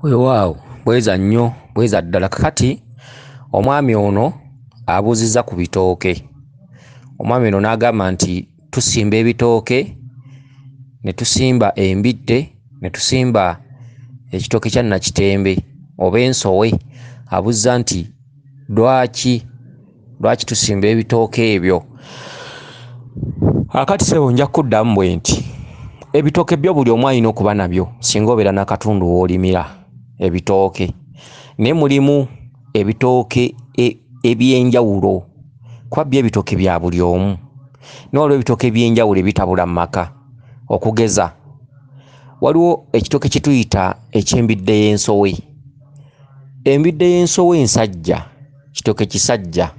Weewaawo bweza nnyo bweza ddala. Kakati omwami ono abuuzizza ku bitooke. Omwami ono n'agamba nti tusimba ebitooke, ne tusimba embidde, ne tusimba ekitooke kya nakitembe oba ensowe. Abuuzza nti lwaki tusimba ebitooke ebyo? Akati ssebo nja kuddamu bwe nti ebitooke byo buli omu alina okuba nabyo singa obeera n'akatundu w'olimira ebitooke, naye mulimu ebitooke ebyenjawulo. Kuba byo ebitooke bya buli omu, naye waliwo ebitooke ebyenjawulo ebitabula mu maka. Okugeza, waliwo ekitooke kye tuyita eky'embidde y'ensowe. Embidde y'ensowe ensajja, kitooke kisajja.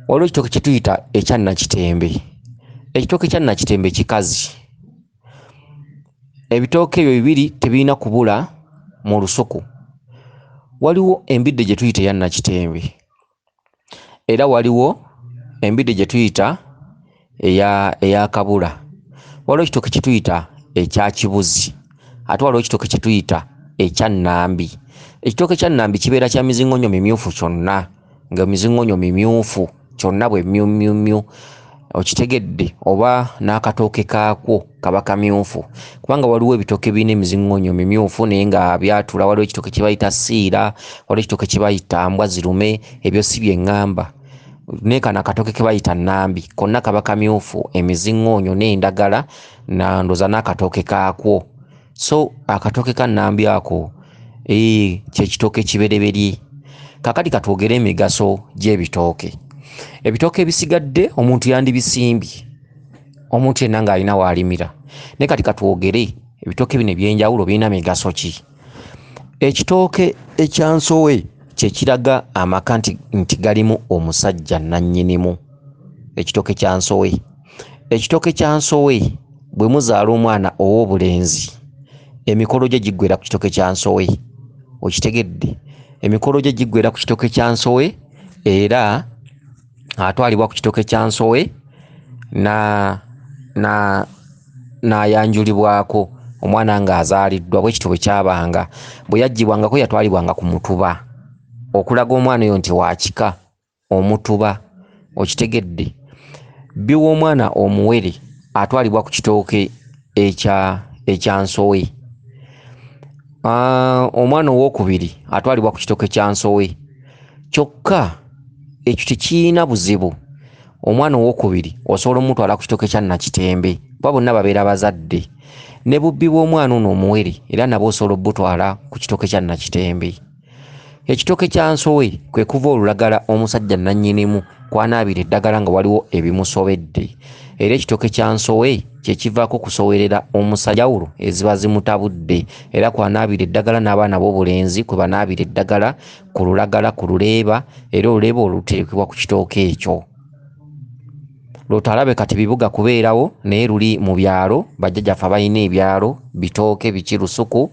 Waliwo ekitooke kye tuyita ekya nakitembe. Ekitooke kya nakitembe kikazi. Ebitooke ebyo bibiri tebirina kubula mu lusuku. Waliwo embidde gye tuyita eya nakitembe, era waliwo embidde gye tuyita eya kabula. Waliwo ekitooke kye tuyita ekya kibuzi, ate waliwo ekitooke kye tuyita ekya nnambi. Ekitooke kya nnambi kibeera kya mizingonyo mimyufu kyonna, nga mizingonyo mimyufu kyonna bwe myumyumyu. Okitegedde? Oba n'akatooke kaakwo kaba kamyufu, kubanga waliwo ebitooke birina emizingonyo mimyufu naye nga byatula. Waliwo ekitooke kye bayita siira, waliwo ekitooke kye bayita mbwa zirume. Ebyo si bye ŋŋamba. Naye kano akatooke ke bayita nnambi konna kaba kamyufu, emizingonyo n'endagala nandoza n'akatooke kaakwo. So akatooke ka nnambi ako kye kitooke kibereberye. Kakati katwogere emigaso gy'ebitooke. Ebitooke ebisigadde omuntu yandibisimbye, omuntu yenna ng'alina w'alimira. Naye kati katwogere ebitooke bino ebyenjawulo birina migaso ki? Ekitooke ekya nsowe kye kiraga amaka nti galimu omusajja nannyinimu. Ekitooke kya nsowe. Ekitooke kya nsowe bwe muzaala omwana ow'obulenzi, emikolo gye giggwera ku kitooke kya nsowe. Okitegedde? Emikolo gye giggwera ku kitooke kya nsowe, era atwalibwa ku kitooke kya nsowe n'ayanjulibwako omwana ng'azaaliddwa. Bwe kityo bwe kyabanga. Bwe yaggyibwangako yatwalibwanga ku mutuba okulaga omwana oyo nti wakika omutuba. Okitegedde? Biwa omwana omuwere atwalibwa ku kitooke ekya nsowe. Omwana owokubiri atwalibwa ku kitooke kya nsowe. Kyokka ekyo tekirina buzibu. Omwana owokubiri osobola omutwala ku kitooke kya nakitembe, kuba bonna babeera bazadde. Ne bubbi bw'omwana ono omuwere era nabwo osobola obutwala ku kitooke kya nakitembe. Ekitooke kya nsowe kwe kuva olulagala omusajja nannyinimu kw'anaabira eddagala nga waliwo ebimusobedde. Era ekitooke kya nsowe kye kivaako kusowerera omusajja jawulo eziba zimutabudde, era kw'anaabira eddagala n'abaana b'obulenzi kwe banaabira eddagala ku lulagala, ku luleeba, era oluleeba olwo luterekebwa ku kitooke ekyo. Lwotalabe kati bibuga kubeerawo naye luli mu byalo, bajjajjaffe abalina ebyalo, bitooke biki lusuku.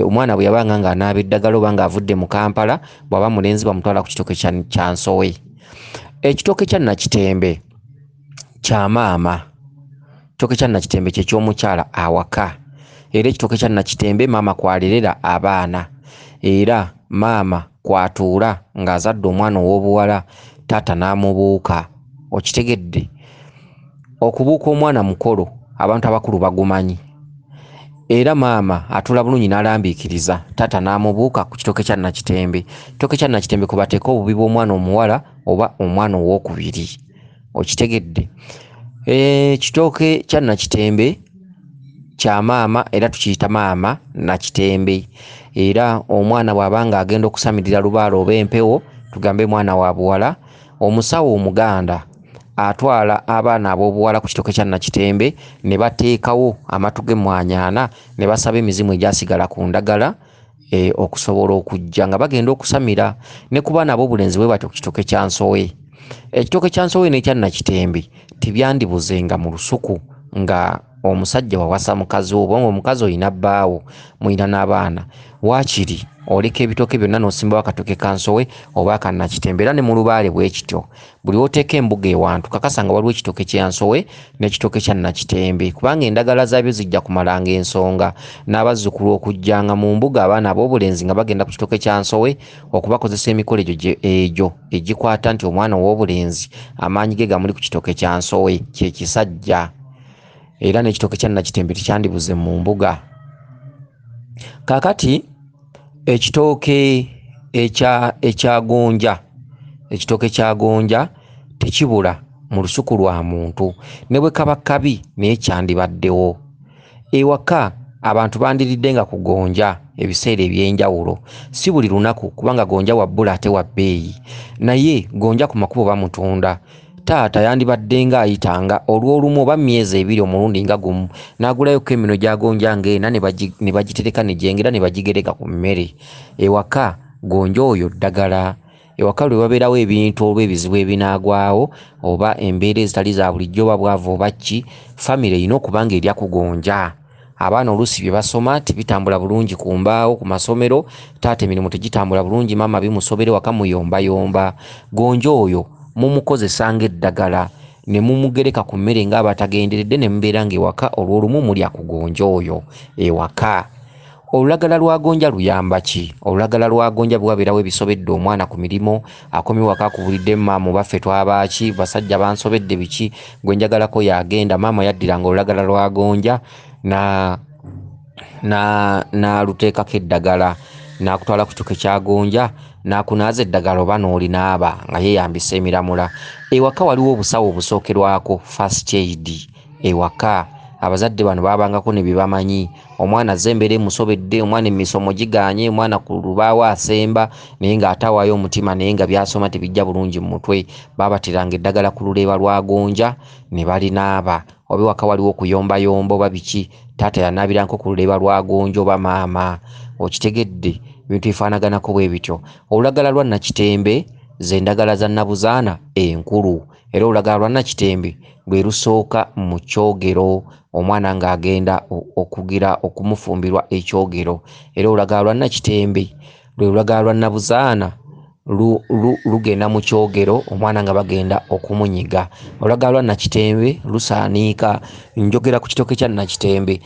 Omwana bwe yabanga ng'anaaba eddagala oba ng'avudde mu Kampala, bw'aba mulenzi bamutwala ku kitooke kya nsowe. Ekitooke kya nakitembe kya maama. Ekitooke kya nakitembe kye ky'omukyala awaka. Era ekitooke kya nakitembe maama kwalerera abaana, era maama kwatuula ng'azadde omwana ow'obuwala, taata n'amubuuka. Okitegedde? Okubuuka omwana mukolo abantu abakulu bagumanyi, era maama atula bulungi n'alambiikiriza, taata n'amubuuka ku kitooke kya nakitembe. Ekitooke kya nakitembe kwe bateeka obubi bw'omwana omuwala oba omwana owokubiri. Okitegedde? Ekitooke kya nakitembe kya maama era tukiyita maama nakitembe. Era omwana bw'abanga agenda okusamirira lubaale oba empewo, tugambe mwana wa buwala, omusawo omuganda atwala abaana ab'obuwala ku kitooke kya nakitembe ne bateekawo amatu g'emmwanyaana ne basaba emizimu egyasigala ku ndagala okusobola okujja nga bagenda okusamira. Ne ku baana ab'obulenzi bwe batyo ku kitooke kya nsowe. Ekitooke kya nsowe n'ekya nakitembe tibyandibuzenga mu lusuku nga omusajja wawasa mukazi wo bongo omukazi oyina bbaawo muyina n'abaana waakiri oleka ebitooke byonna n'osimbawo akatooke kansowe oba akannakitembe era ne mu lubaale bwe kityo buli woteeka embuga ewantu kakasa nga waliwo ekitooke kyansowe n'ekitooke kya nnakitembe kubanga endagala zaabyo zijja kumalanga ensonga n'abazzukulu okujjanga mu mbuga abaana ab'obulenzi nga bagenda ku kitooke kyansowe okubakozesa emikolo egyo egikwata nti omwana ow'obulenzi amaanyi ge gamuli ku kitooke kyansowe kyekisajja era n'ekitooke kya nnakitembe tekyandibuze mu mbuga. Kaakati ekitooke ekya gonja ekitooke kya gonja tekibula mu lusuku lwa muntu ne bwe kaba kabi naye kyandibaddewo. Ewaka abantu bandiridde nga ku gonja ebiseera ebyenjawulo si buli lunaku kubanga gonja wabbula ate wa bbeeyi naye gonja ku makubo bamutunda. Taata yandibadde nga ayitanga olw'olumu oba myezi ebiri omulundi nga gumu n'agulayoko emino gya gonja ng'ena ne bagitereka ne gyengera ne bagigereka ku mmere. Ewaka gonja oyo ddagala. Ewaka lwe babeerawo ebintu oba ebizibu ebinaagwawo oba embeera ezitali za bulijjo oba bwavu oba ki famire erina okuba nga erya ku gonja. Abaana oluusi bye basoma tebitambula bulungi ku mbaawo ku masomero, taata emirimu tegitambula bulungi, maama bimusobera waka muyombayomba. Gonja oyo mumukozesa ng'eddagala ne mumugereka ku mmere ng'abatagenderedde ne mubeera ng'ewaka olw'olumu mulya ku gonja oyo ewaka. Olulagala lwa gonja luyamba ki? Olulagala lwa gonja bwe wabeerawo ebisobedde omwana ku mirimu akomye waka akubulidde maama baffe twabaki basajja bansobedde biki gwe njagalako yagenda maama yaddiranga olulagala lwa gonja n'aluteekako eddagala n'akutwala ku kitooke kya gonja n'akunaaza eddagala oba n'olinaaba nga yeeyambisa emiramula. Ewaka waliwo obusawo obusookerwako first aid. Ewaka abazadde bano baabangako ne bye bamanyi. Omwana azze embeera emusobedde, omwana emisomo gigaanye, omwana ku lubaawo asemba naye ng'atawaayo omutima naye nga byasoma tebijja bulungi mu mutwe baabateranga eddagala ku luleeba lwa gonja ne balinaaba. Oba ewaka waliwo okuyombayomba oba biki taata yanaabiranko ku luleeba lwa gonja oba maama. Okitegedde ebintu bifaanaganako bwe bityo. Olulagala lwa nnakitembe ze ndagala za nnabuzaana enkulu era olulagala lwa nnakitembe lwe lusooka mu kyogero omwana ng'agenda okugira okumufumbirwa ekyogero era olulagala lwa nnakitembe lwe lulagala lwa nnabuzaana lugenda mu kyogero omwana nga bagenda okumunyiga. Olulagala lwa nnakitembe lusaaniika njogera ku kitooke kya nnakitembe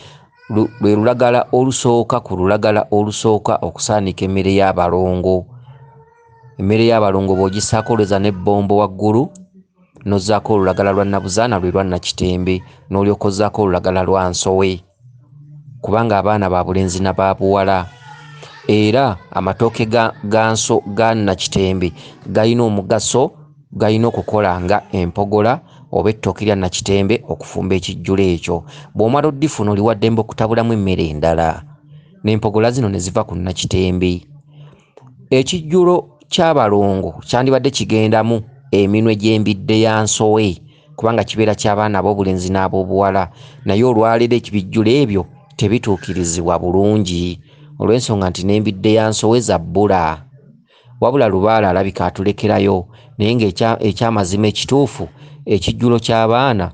lwe lulagala olusooka ku lulagala olusooka okusaanika emmere y'abalongo. Emmere y'abalongo bw'ogisaako olweza n'ebbombo waggulu n'ozzaako olulagala lwa nnabuzaana lwe lwa nnakitembe n'olyoka ozzaako olulagala lwa nsowe kubanga abaana ba bulenzi na ba buwala. Era amatooke ga nnakitembe galina omugaso, galina okukola nga empogola oba ettooke lya nnakitembe okufumba ekijjulo ekyo. Bw'omala oddifuna oli waddembe okutabulamu emmere endala n'empogola zino ne ziva ku nnakitembe. Ekijjulo ky'abalongo kyandibadde kigendamu eminwe gy'embidde ya nsowe kubanga kibeera ky'abaana ab'obulenzi n'ab'obuwala naye olwaleero ekibijjulo ebyo tebituukirizibwa bulungi olw'ensonga nti n'embidde ya nsowe zabbula. Wabula Lubaale alabika atulekerayo naye ng'ekyamazima ekituufu ekijjulo ky'abaana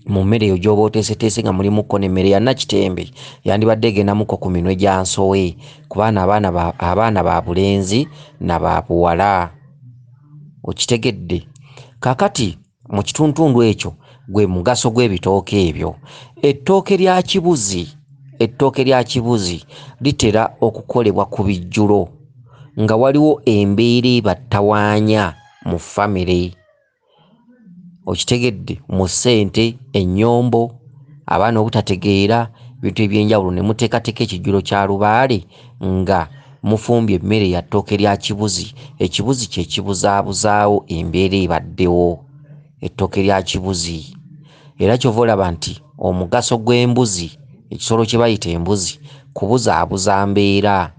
mu mmere eyo gy'oba oteeseteese nga mulimukko n'emmere ya nnakitembe yandibadde egendamuko ku minwe gya nsowe ku abaana ba bulenzi na ba buwala. Okitegedde? Kaakati mu kituntundu ekyo gwe mugaso gw'ebitooke ebyo. Ettooke lya kibuzi litera okukolebwa ku bijjulo nga waliwo embeera ebattawaanya mu famire. Okitegedde? Mu ssente, ennyombo, abaana obutategeera bintu ebyenjawulo ne muteekateeka ekijjulo kya Lubaale nga mufumbye emmere ya ttooke lya kibuzi. Ekibuzi kye kibuzaabuzaawo embeera ebaddewo, ettooke lya kibuzi. Era kyova olaba nti omugaso gw'embuzi, ekisolo kye bayita embuzi, kubuzaabuza mbeera.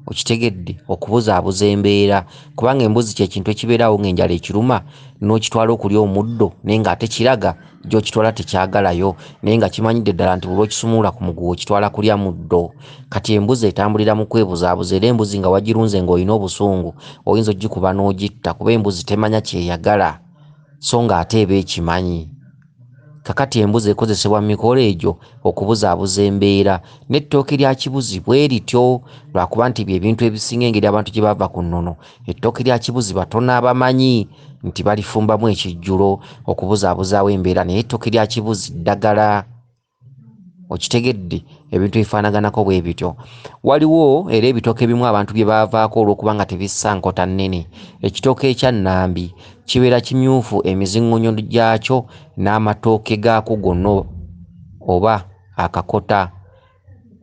Okitegedde? Okubuzaabuza embeera kubanga embuzi kye kintu ekibeerawo ng'enjala ekiruma n'okitwala okulya omuddo naye ng'ate kiraga gy'okitwala tekyagalayo naye nga kimanyidde ddala nti buli okisumulula ku muguwa okitwala kulya muddo. Kati embuzi etambulira mu kwebuzaabuza era embuzi nga wagirunze ng'olina obusungu oyinza ogikuba n'ogitta kuba embuzi temanya kyeyagala so ng'ate eba ekimanyi. kakati embuzi ekozesebwa mu mikolo egyo okubuzaabuza embeera n'ettooke lya kibuzi bwe lityo lwakuba nti byebintu ebisinga engeri abantu gye bava ku nnono. Ettooke lya kibuzi batono abamanyi nti balifumbamu ekijjulo okubuzaabuzaawo embeera, naye ettooke lya kibuzi ddagala. Okitegedde, ebintu ebifaanaganako bwe bityo. Waliwo era ebitooke ebimu abantu bye baavaako olw'okuba nga tebissa nkota nnene. Ekitooke ekya nnambi kibeera kimyufu emizingonyo gyakyo n'amatooke gaako gonna oba akakota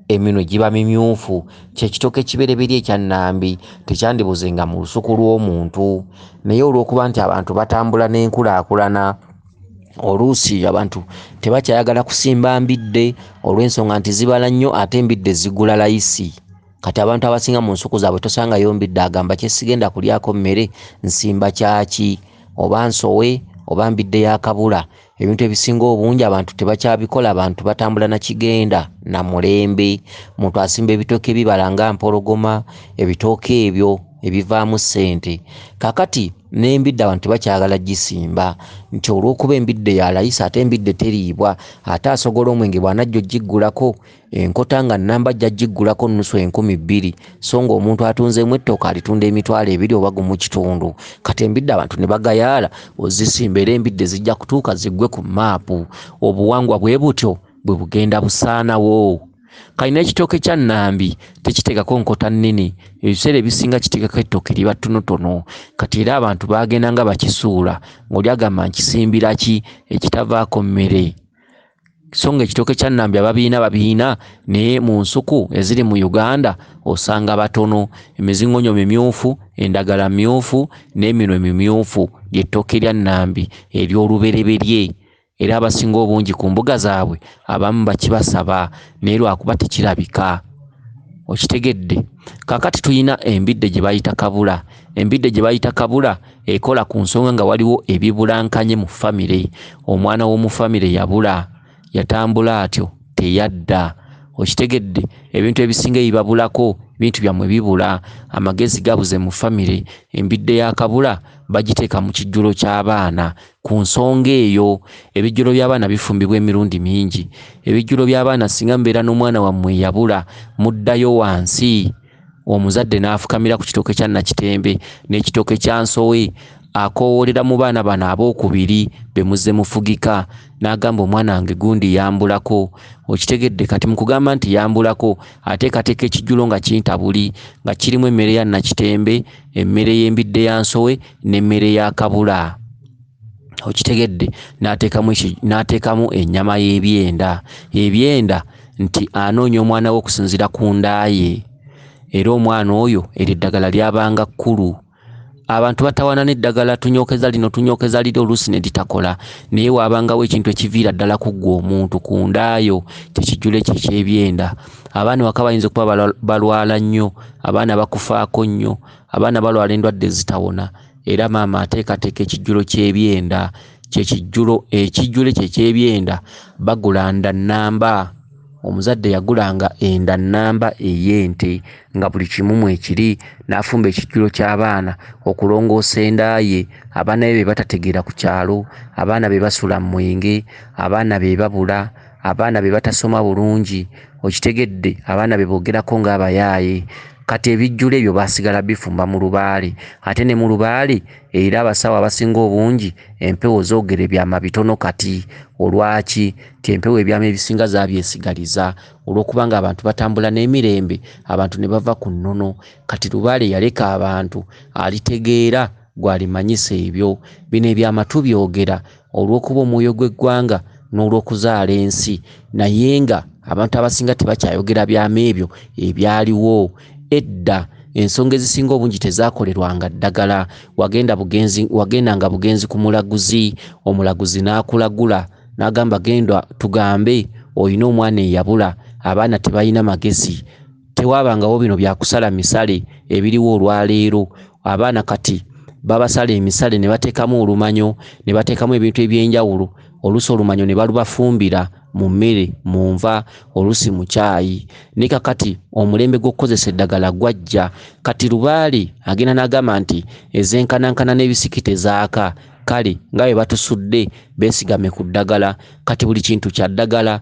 eminwe giba mimyufu. Kyekitooke kibereberye ekya nnambi, tekyandibuzenga mu lusuku lw'omuntu, naye olw'okuba nti abantu batambula n'enkulaakulana, oluusi abantu tebakyayagala kusimba mbidde olw'ensonga nti zibala nnyo ate embidde zigula layisi. Kati abantu abasinga mu nsuku zaabwe tosangayo mbidde agamba kyesigenda kulyako mmere nsimba kyaki oba nsowe oba mbidde yakabula. Ebintu ebisinga obungi abantu tebakyabikola, abantu batambula na kigenda na mulembe. Omuntu asimba ebitooke bibala nga mpologoma, ebitooke ebyo ebivaamu ssente. Kakati n'embidde abantu tebakyagala gisimba nti olw'okuba embidde ya layisi ate embidde teriibwa. Ate asogola omwenge bw'anajja ogiggulako enkota nga nnamba ajja giggulako nnusu 2,000, so nga omuntu atunzeemu ettooke alitunda emitwalo 2 oba gumu kitundu. Kati embidde abantu ne bagayaala ozisimba era embidde zijja kutuuka ziggwe ku maapu. Obuwangwa bwe butyo bwe bugenda busaanawo. Kalina ekitooke kya nnambi tekitegako nkota nnene, ebiseera ebisinga kitegako ettooke liba ttonotono. Kati era abantu bagenda nga bakisuula ng'oli agamba nkisimbira ki ekitavaako mmere. So nga ekitooke kya nnambi babiina naye mu nsuku eziri mu Uganda osanga batono. Emizingonyo mimyufu, endagala myufu n'eminwe mimyufu ly'ettooke lya nnambi ery'olubereberye. Era abasinga obungi ku mbuga zaabwe abamu bakibasaba naye lwakuba tekirabika. Okitegedde. Kakati tuyina embidde gye bayita kabula. Embidde gye bayita kabula ekola ku nsonga nga waliwo ebibulankanye mu famire. Omwana w'omu famire yabula, yatambula atyo teyadda. Okitegedde, ebintu ebisinga ebibabulako bintu byammwe bibula, amagezi gabuze mu famire. Embidde ya kabula bagiteeka mu kijjulo ky'abaana. Ku nsonga eyo ebijjulo by'abaana bifumbibwa emirundi mingi. Ebijjulo by'abaana singa mbeera n'omwana wammwe yabula, muddayo wansi, omuzadde n'afukamira ku kitooke kya nakitembe n'ekitooke kya nsowe, akoowolera mu baana bano abookubiri be muzze mufugika n'agamba omwana wange gundi yambulako. Okitegedde, kati mu kugamba nti yambulako ateekateeka ekijjulo nga kintabuli nga kirimu emmere ya nakitembe, emmere y'embidde ya nsowe n'emmere ya kabula. Okitegedde, n'ateekamu ennyama y'ebyenda. Ebyenda nti anoonya omwana we okusinziira ku ndaaye, era omwana oyo eryo eddagala lyabanga kkulu. Abantu batawana n'eddagala tunyookeza lino tunyookeza liri oluusi ne litakola, naye waabangawo ekintu ekiviira ddala ku ggwe omuntu ku ndaayo, kyekijjulo ekyo ekyebyenda. Abaana waka bayinza okuba balwala nnyo, abaana bakufaako nnyo, abaana balwala endwadde ezitawona, era maama ateekateeka ekijjulo ky'ebyenda. Ekijjulo ekyo ekyebyenda bagula ndannamba. Omuzadde yagulanga endannamba ey'ente nga buli kimu mwekiri, n'afumba ekijjulo ky'abaana okulongoosa endaaye. Abaana be batategeera ku kyalo, abaana be basula mu mwenge, abaana be babula, abaana be batasoma bulungi. Okitegedde, abaana be boogerako ng'abayaaye. Kati ebijjulo ebyo baasigala bifumba mu lubaale. Ate ne mu lubaale era abasawo abasinga obungi empewo zoogera ebyama bitono. Kati olwaki? Ti empewo ebyama ebisinga zaabyesigaliza olw'okuba nga abantu batambula n'emirembe, abantu ne bava ku nnono. Kati lubaale yaleka abantu alitegeera gwalimanyisa ebyo. Bino ebyama tubyogera olw'okuba omwoyo gw'eggwanga n'olw'okuzaala ensi, naye nga abantu abasinga tebakyayogera byama ebyo ebyaliwo. Edda ensonga ezisinga obungi tezaakolerwanga ddagala. Wagendanga bugenzi ku mulaguzi, omulaguzi n'akulagula n'agamba genda tugambe olina omwana eyabula, abaana tebalina magezi. Tewaabangawo bino byakusala misale ebiriwo olwaleero. Abaana kati babasala emisale ne bateekamu olumanyo, ne bateekamu ebintu eby'enjawulo. Oluusi olumanyo ne balubafumbira mu mmere, mu nva, oluusi mu caayi. Ne kakati omulembe gw'okukozesa eddagala gwajja. Kati lubaale agenda n'agamba nti ezenkanankana n'ebisiki tezaaka. kale nga bwe batusudde beesigame ku ddagala kati buli kintu kya ddagala.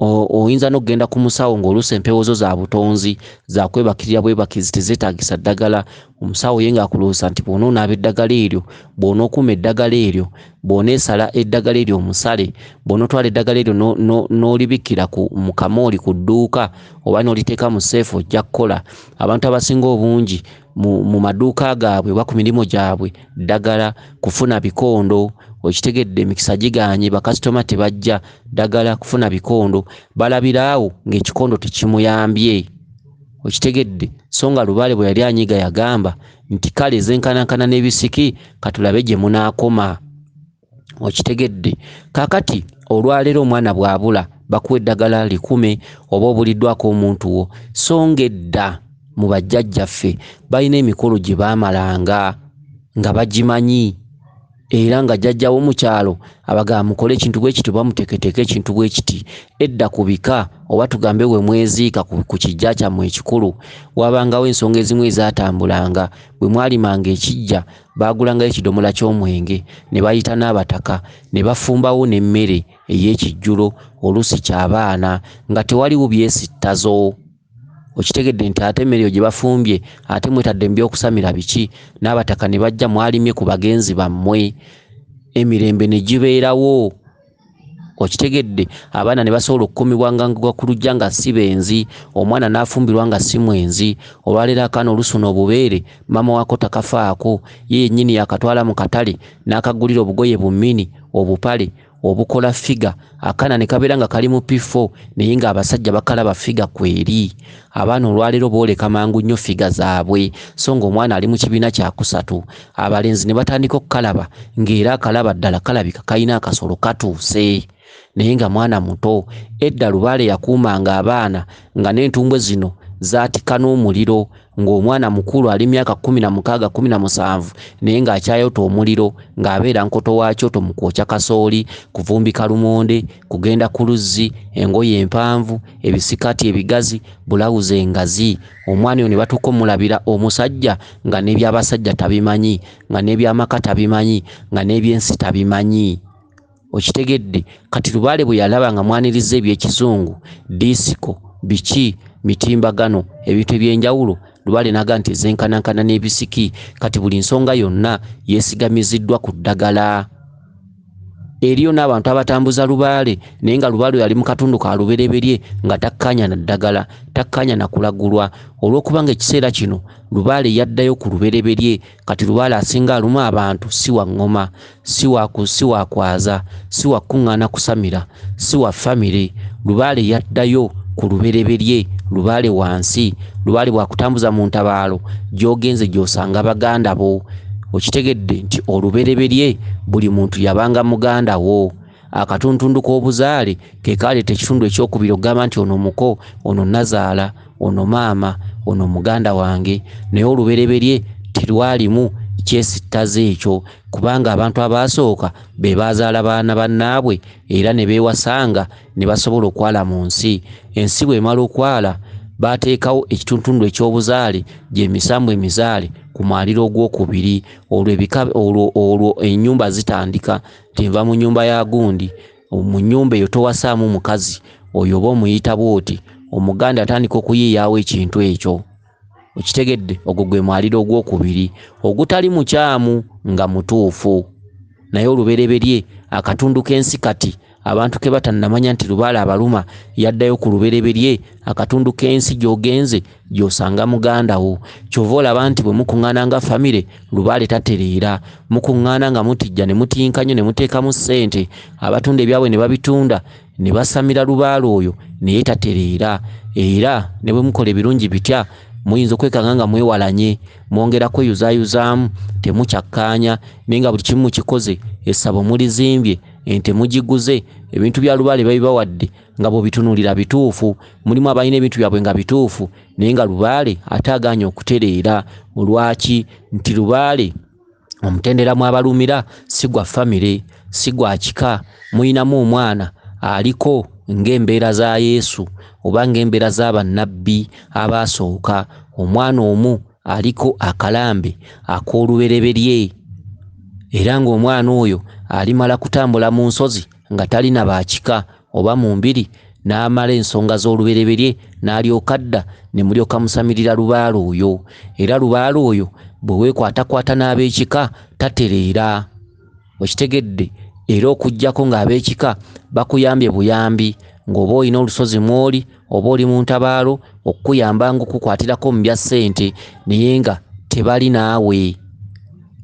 Oyinza n'okugenda ku musawo ng'oluusi empewo zo za butonzi za kwebakirira bwebakizi tezeetaagisa ddagala. Omusawo ye ng'akuloosa nti bw'onoonaaba eddagala eryo, bw'onookuuma eddagala eryo, bw'oneesala eddagala eryo omusale, bw'onootwala eddagala eryo n'olibikkira mu kamooli ku dduuka oba n'oliteeka mu seefu ojja kukola. Abantu abasinga obungi mu maduuka gaabwe oba ku mirimu gyabwe ddagala kufuna bikondo. Okitegedde emikisa giganye, bakasitoma tebajja, ddagala kufuna bikondo. Balabira awo ng'ekikondo tekimuyambye. Okitegedde so nga Lubaale bwe yali anyiga yagamba nti kale zenkanankana n'ebisiki katulabe gye munaakoma. Okitegedde kaakati olwaleero omwana bw'abula bakuwa eddagala likume oba obuliddwako omuntu wo. So ng'edda mu bajjajjaffe balina emikolo gye baamalanga nga bagimanyi. Era nga jjajjawo mu kyalo abagamba mukole ekintu bwe kiti oba muteeketeeke ekintu bwe kiti. Edda ku bika oba tugambe we mweziika ku kijja kyammwe ekikulu wabangawo ensonga ezimu ezaatambulanga. Bwe mwalimanga ekijja baagulangayo ekidomola ky'omwenge ne bayita n'abataka ne bafumbawo n'emmere ey'ekijjulo oluusi ky'abaana nga tewaliwo byesittazo. Okitegedde nti ate emmere gye bafumbye ate mwetadde mu by'okusamira biki, n'abataka ne bajja mwalimye ku bagenzi bammwe, emirembe ne gibeerawo. Okitegedde abaana ne basobola okukumibwanga ku lujja nga si benzi, omwana n'afumbirwa nga si mwenzi. Olwaleero akaana olusuna obubeere mama waako takafaako, ye yennyini yakatwala mu katale n'akagulira obugoye bummini, obupale obukola figa. Akaana ne kabeera nga kali mu P4 naye ng'abasajja bakalaba figa kweri. Abaana olwaleero booleka mangu nnyo figa zaabwe so ng'omwana ali mu kibiina kya kusatu. Abalenzi ne batandika okukalaba ng'era akalaba ddala kalabika kalina akasolo katuuse naye nga mwana muto. Edda Lubaale yakuumanga abaana nga n'entumbwe zino zaatika n'omuliro ng'omwana mukulu ali myaka 16, 17 naye ng'akyayota omuliro ng'abeera nkoto wa kyoto mu kwokya kasooli, kuvumbika lumonde, kugenda ku luzzi, engoye empanvu, ebisikaati ebigazi, bulawuzi engazi. Omwana oyo ne batuuka omulabira omusajja nga n'ebyabasajja tabimanyi, nga n'ebyamaka tabimanyi, nga n'ebyensi tabimanyi. Okitegedde kati Lubaale bwe yalaba nga mwaniriza eby'ekizungu, disiko, biki, mitimbagano, ebintu ebyenjawulo, Lubaale naga nti zenkanankana n'ebisiki. Kati buli nsonga yonna yeesigamiziddwa ku ddagala. Eriyo n'abantu abatambuza Lubaale naye nga Lubaale yali mu katundu ka lubereberye nga takkaanya na ddagala, takkaanya na kulagulwa. Olw'okuba nga ekiseera kino Lubaale yaddayo ku lubereberye. Kati Lubaale asinga aluma abantu si wa ngoma, si wa kwaza, si wa kuŋŋaana kusamira, si wa famire. Lubaale yaddayo ku lubereberye, Lubaale wansi. Lubaale bwakutambuza mu ntabaalo gy'ogenze gy'osanga baganda bo. Okitegedde nti olubereberye buli muntu yabanga muganda wo. Akatuntundu k'obuzaale ke kaleeta ekitundu ekyokubiri okugamba nti ono muko, ono nazaala, ono maama, ono muganda wange. Naye olubereberye terwalimu kyesittaze ekyo kubanga abantu abaasooka be bazaala baana bannaabwe era ne beewasanga ne basobola okwala mu nsi. Ensi bw'emala okwala baateekawo ekituntundu ekyobuzaale gy'emisambu emizaale ku mwaliro ogwokubiri. Olwo ennyumba zitandika nti nva mu nnyumba ya gundi, mu nnyumba eyo towasaamu mukazi oyo oba omuyita bw'oti, omuganda atandika okuyiiyaawo ekintu ekyo. Okitegedde ogwo gwe mwaliro ogwokubiri ogutali mukyamu nga mutuufu. Naye olubereberye akatundu k'ensi kati abantu ke batannamanya nti Lubaale abaluma yaddayo ku lubereberye. Akatundu k'ensi gy'ogenze gy'osanga muganda wo. Kyova olaba nti bwe mukuŋŋaana nga famire Lubaale tatereera. Mukuŋŋaana nga mutijja ne mutinka nnyo ne muteekamu ssente, abatunda ebyabwe ne babitunda ne basamira Lubaale oyo naye tatereera. Era ne bwe mukola ebirungi bitya muyinza okwekanga nga mwewalanye, mwongera kweyuzaayuzaamu, temukyakkaanya naye nga buli kimu mukikoze. Essabo mulizimbye, ente mugiguze, ebintu bya Lubaale babibawadde nga bw'obitunuulira bituufu. Mulimu abalina ebintu byabwe nga bituufu naye nga Lubaale ate agaanye okutereera. Lwaki? Nti Lubaale omutenderamu abalumira si gwa famire, si gwa kika. Muyinamu omwana aliko ng'embeera za Yesu oba ng'embeera z'abannabbi abaasooka. Omwana omu aliko akalambe ak'olubereberye. era ng'omwana oyo alimala kutambula mu nsozi nga talina baakika oba mu mbiri n'amala ensonga z'olubereberye n'alyoka adda ne mulyoka musamirira lubaala oyo, era lubaala oyo bwe weekwatakwata n'ab'ekika tatereera. Okitegedde? Era okuggyako ng'ab'ekika bakuyambye buyambi ng'oba olina olusozi mw'oli oba oli mu ntabaalo okukuyamba ng'okukwatirako mu bya ssente naye nga tebali naawe.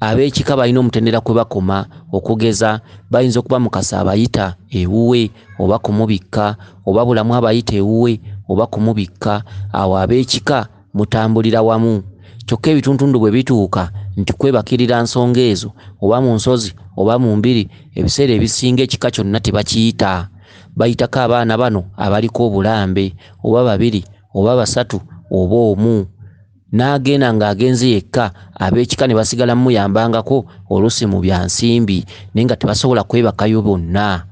Ab'ekika balina omutendera kwe bakoma okugeza bayinza okuba mukasa abayita ewuwe oba kumubikka oba bulamu abayita ewuwe oba kumubikka. Awo ab'ekika mutambulira wamu. Kyokka ebituntundu bwe bituuka nti kwebakirira nsonga ezo oba mu nsozi oba mu mbiri, ebiseera ebisinga ekika kyonna tebakiyita. Bayitako abaana bano abaliko obulambe oba babiri oba basatu oba omu. N'agenda ng'agenze yekka, ab'ekika ne basigala muyambangako oluusi mu bya nsimbi naye nga tebasobola kwebakayo bonna,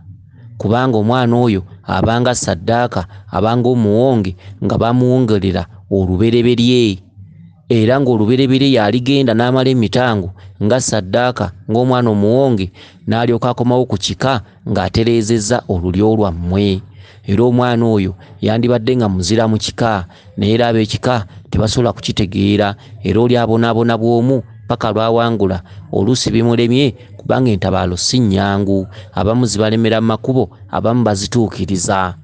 kubanga omwana oyo abanga saddaaka abanga omuwonge nga bamuwongerera olubereberye. Era ng'olubereberye yaligenda n'amala emitango nga saddaaka ng'omwana omuwonge n'alyoka akomawo ku kika ng'atereezezza olulyo lwammwe. Era omwana oyo yandibadde nga muzira mu kika naye era ab'ekika tebasobola kukitegeera, era oli abonaabona bw'omu paka lwawangula. Oluusi bimulemye kubanga entabaalo si nnyangu, abamu zibalemera mu makubo, abamu bazituukiriza.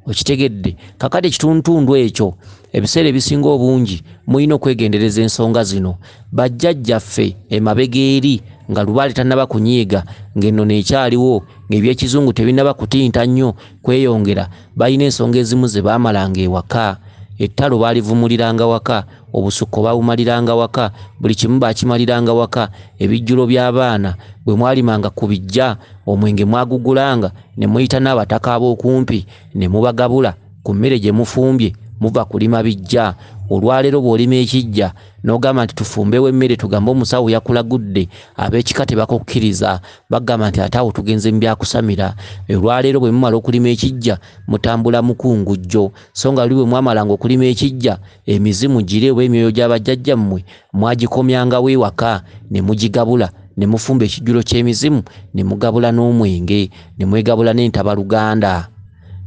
Okitegedde? Kakati ekituntundu ekyo ebiseera ebisinga obungi mulina okwegendereza ensonga zino. Bajjajjaffe emabega eri nga lubaale tannaba kunyiiga ng'ennono ekyaliwo ng'ebyekizungu tebinnaba kutinta nnyo kweyongera, balina ensonga ezimu ze baamalanga ewaka. Ettalo baalivumuliranga waka, obusukko bawumaliranga waka, buli kimu baakimaliranga waka. Ebijjulo by'abaana bwe mwalimanga ku bijja, omwenge mwagugulanga ne muyita n'abataka ab'okumpi ne mubagabula ku mmere gye mufumbye muva kulima bijja. Olwaleero bw'olima ekijja n'ogamba nti tufumbewo emmere tugambe omusawo yakulagudde, ab'ekika tebakukkiriza, bagamba nti ate awo tugenze mu byakusamira. Olwaleero bwe mumala okulima ekijja mutambula mukungujjo, so nga luli bwe mwamalanga okulima ekijja emizimu gire oba emyoyo gy'abajjajjammwe mwagikomyangawo ewaka ne mugigabula ne mufumba ekijjulo ky'emizimu ne mugabula n'omwenge ne mwegabula n'entabaluganda.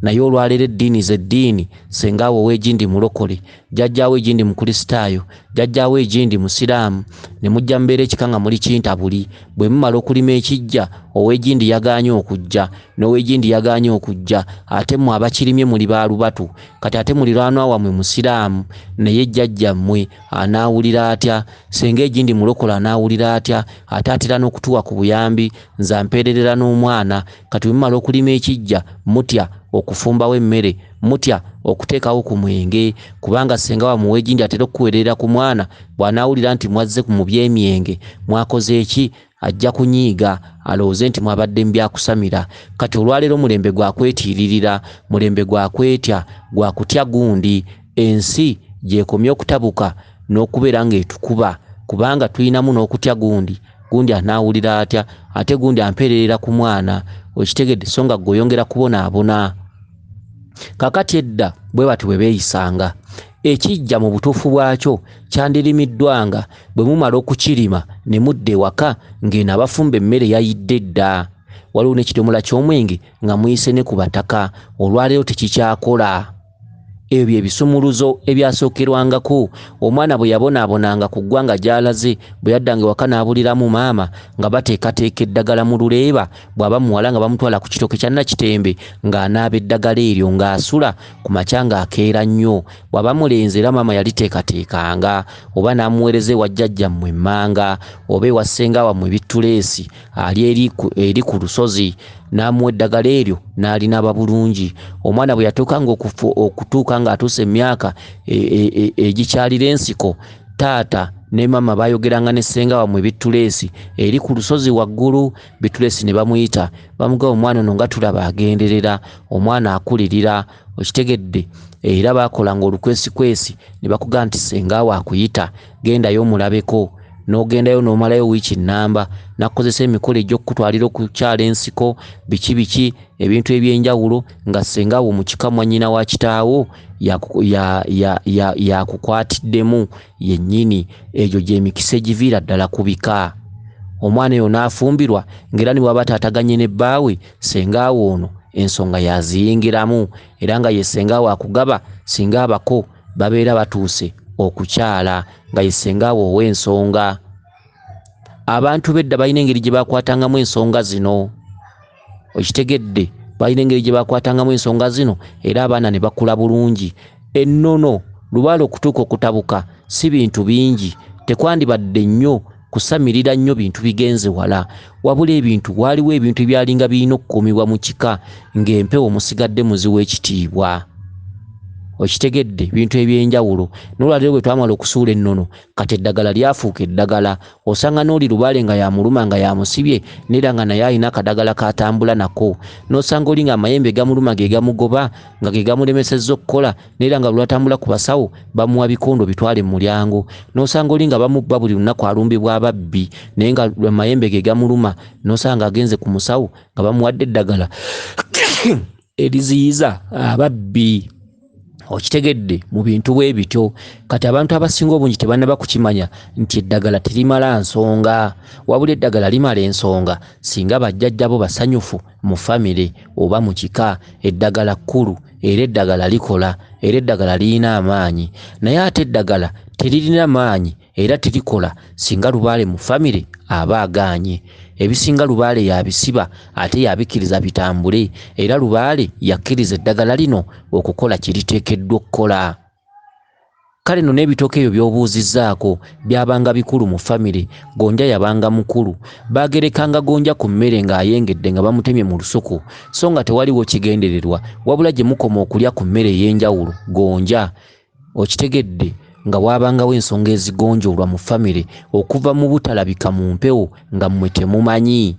Naye olwaleero eddiini z'eddiini, sengaawo ow'egindi mulokole, jjajjaawo egindi mukristaayo, jjajjaawo egindi musiraamu, ne mujja mbeera ekika nga muli kintabuli. Bwe mumala okulima ekijja ow'egindi yagaanye okujja n'ow'egindi yagaanye okujja, ate mmwe abakirimye muli baalubatu. Kati ate muliraanwa wammwe musiraamu, naye jjajjammwe anaawulira atya? Senga egindi mulokole anaawulira atya? Ate atera n'okutuwa ku buyambi, nze ampeererera n'omwana. Kati bwe mumala okulima ekijja mutya okufumbawo emmere, mutya okuteekawo ku mwenge, kubanga senga wammwe egindi atera okukuweerera ku mwana. Bw'anaawulira nti mwazze mu by'emyenge mwakoze eki, ajja kunyiiga alowooze nti mwabadde mu byakusamira. Kati olwaleero mulembe gwakwetiiririra, mulembe gwakwetya, gwakutya gundi. Ensi gyekomye okutabuka n'okubeera ng'etukuba, kubanga tulinamu n'okutya gundi. Gundi anaawulira atya? Ate gundi ampeererera ku mwana. Okitegedde? So nga gw'oyongera kubonaabona. Kakati edda bwe bati bwe beeyisanga. Ekijja mu butuufu bwakyo kyandirimiddwanga bwe mumala okukirima ne mudda ewaka ng'eno abafumba emmere yayidde dda. Waliwo n'ekidomola ky'omwenge nga muyise ne ku bataka. Olwaleero tekikyakola. Ebyo ebisumuluzo ebyasookerwangako. Omwana bwe yabonaabonanga ku ggwanga gy'alaze, bwe yaddanga ewaka n'abuliramu maama nga bateekateeka eddagala mu luleeba, bw'aba muwala nga bamutwala ku kitooke kya Nakitembe ng'anaaba eddagala eryo ng'asula ku makya ng'akeera nnyo. Bw'aba mulenzi era maama yaliteekateekanga, oba n'amuweereza ewa jjajjammwe emmanga oba ewa ssenga wammwe Bittuleesi ali eri ku lusozi, n'amuwa eddagala eryo n'alinaaba bulungi. Omwana bwe yatuukanga okutuuka ng'atuuse emyaka egikyalira ensiko, taata ne maama bayogeranga ne ssenga wammwe Bittuleesi eri ku lusozi waggulu. Bittuleesi ne bamuyita, bamugamba omwana ono nga tulaba agenderera, omwana akulirira. Okitegedde? Era baakolanga olukwesikwesi ne bakugamba nti ssenga akuyita, gendayo omulabeko. N'ogendayo n'omalayo wiiki nnamba, nakozesa emikolo egy'okutwalira okukyala ensiko, biki ebintu ebyenjawulo, nga ssenga mu kika mwannyina wa kitaawo yakukwatiddemu yennyini. Egyo gy'emikisa egiviira ddala ku bika. omwana oyo n'afumbirwa ng'era ne bw'aba taataganye ne bbaawe senga ono ensonga yaziyingiramu era nga ye senga akugaba singa abako babeera batuuse okukyala nga ye senga ow'ensonga. Abantu bedda balina engeri gye bakwatangamu ensonga zino, okitegedde, balina engeri gye bakwatangamu ensonga zino era abaana ne bakula bulungi. Ennono lubaala okutuuka okutabuka si bintu bingi, tekwandibadde nnyo kusamirira nnyo bintu bigenze wala, wabula ebintu waaliwo ebintu ebyalinga birina okukuumibwa mu kika ng'empewo musigadde muziwa ekitiibwa, okitegedde, bintu ebyenjawulo. N'olwaleero bwe twamala okusuula ennono kati eddagala lyafuuka eddagala, osanga n'oli lubaale nga yamuluma nga yamusibye neera nga naye alina akadagala katambula nako, n'osanga oli nga amayembe gamuluma ge gamugoba nga ge gamulemesezza okukola neera nga lwatambula ku basawo bamuwa bikondo bitwale mu mulyango, n'osanga oli nga bamubba buli lunaku alumbibwa ababbi naye nga amayembe ge gamuluma, n'osanga agenze ku musawo nga bamuwadde eddagala eriziyiza ababbi, okitegedde, mu bintu bwe bityo. Kati abantu abasinga obungi tebannaba kukimanya nti eddagala terimala nsonga, wabula eddagala limala ensonga singa bajjajjabo basanyufu mu famire oba mu kika. Eddagala kkulu era eddagala likola era eddagala lirina amaanyi, naye ate eddagala teririna maanyi era terikola singa lubaale mu famire aba agaanye. Ebisinga lubaale yabisiba ate yabikkiriza bitambule era lubaale yakkiriza eddagala lino okukola kye liteekeddwa okukola. Kale nno n'ebitooke ebyo by'obuuzizzaako byabanga bikulu mu famire. Gonja yabanga mukulu, baagerekanga gonja ku mmere ng'ayengedde nga bamutemye mu lusuku, so nga tewaliwo kigendererwa wabula gye mukoma okulya ku mmere ey'enjawulo gonja, okitegedde, nga waabangawo ensonga ezigonjoolwa mu famire okuva mu butalabika mu mpewo nga mmwe temumanyi.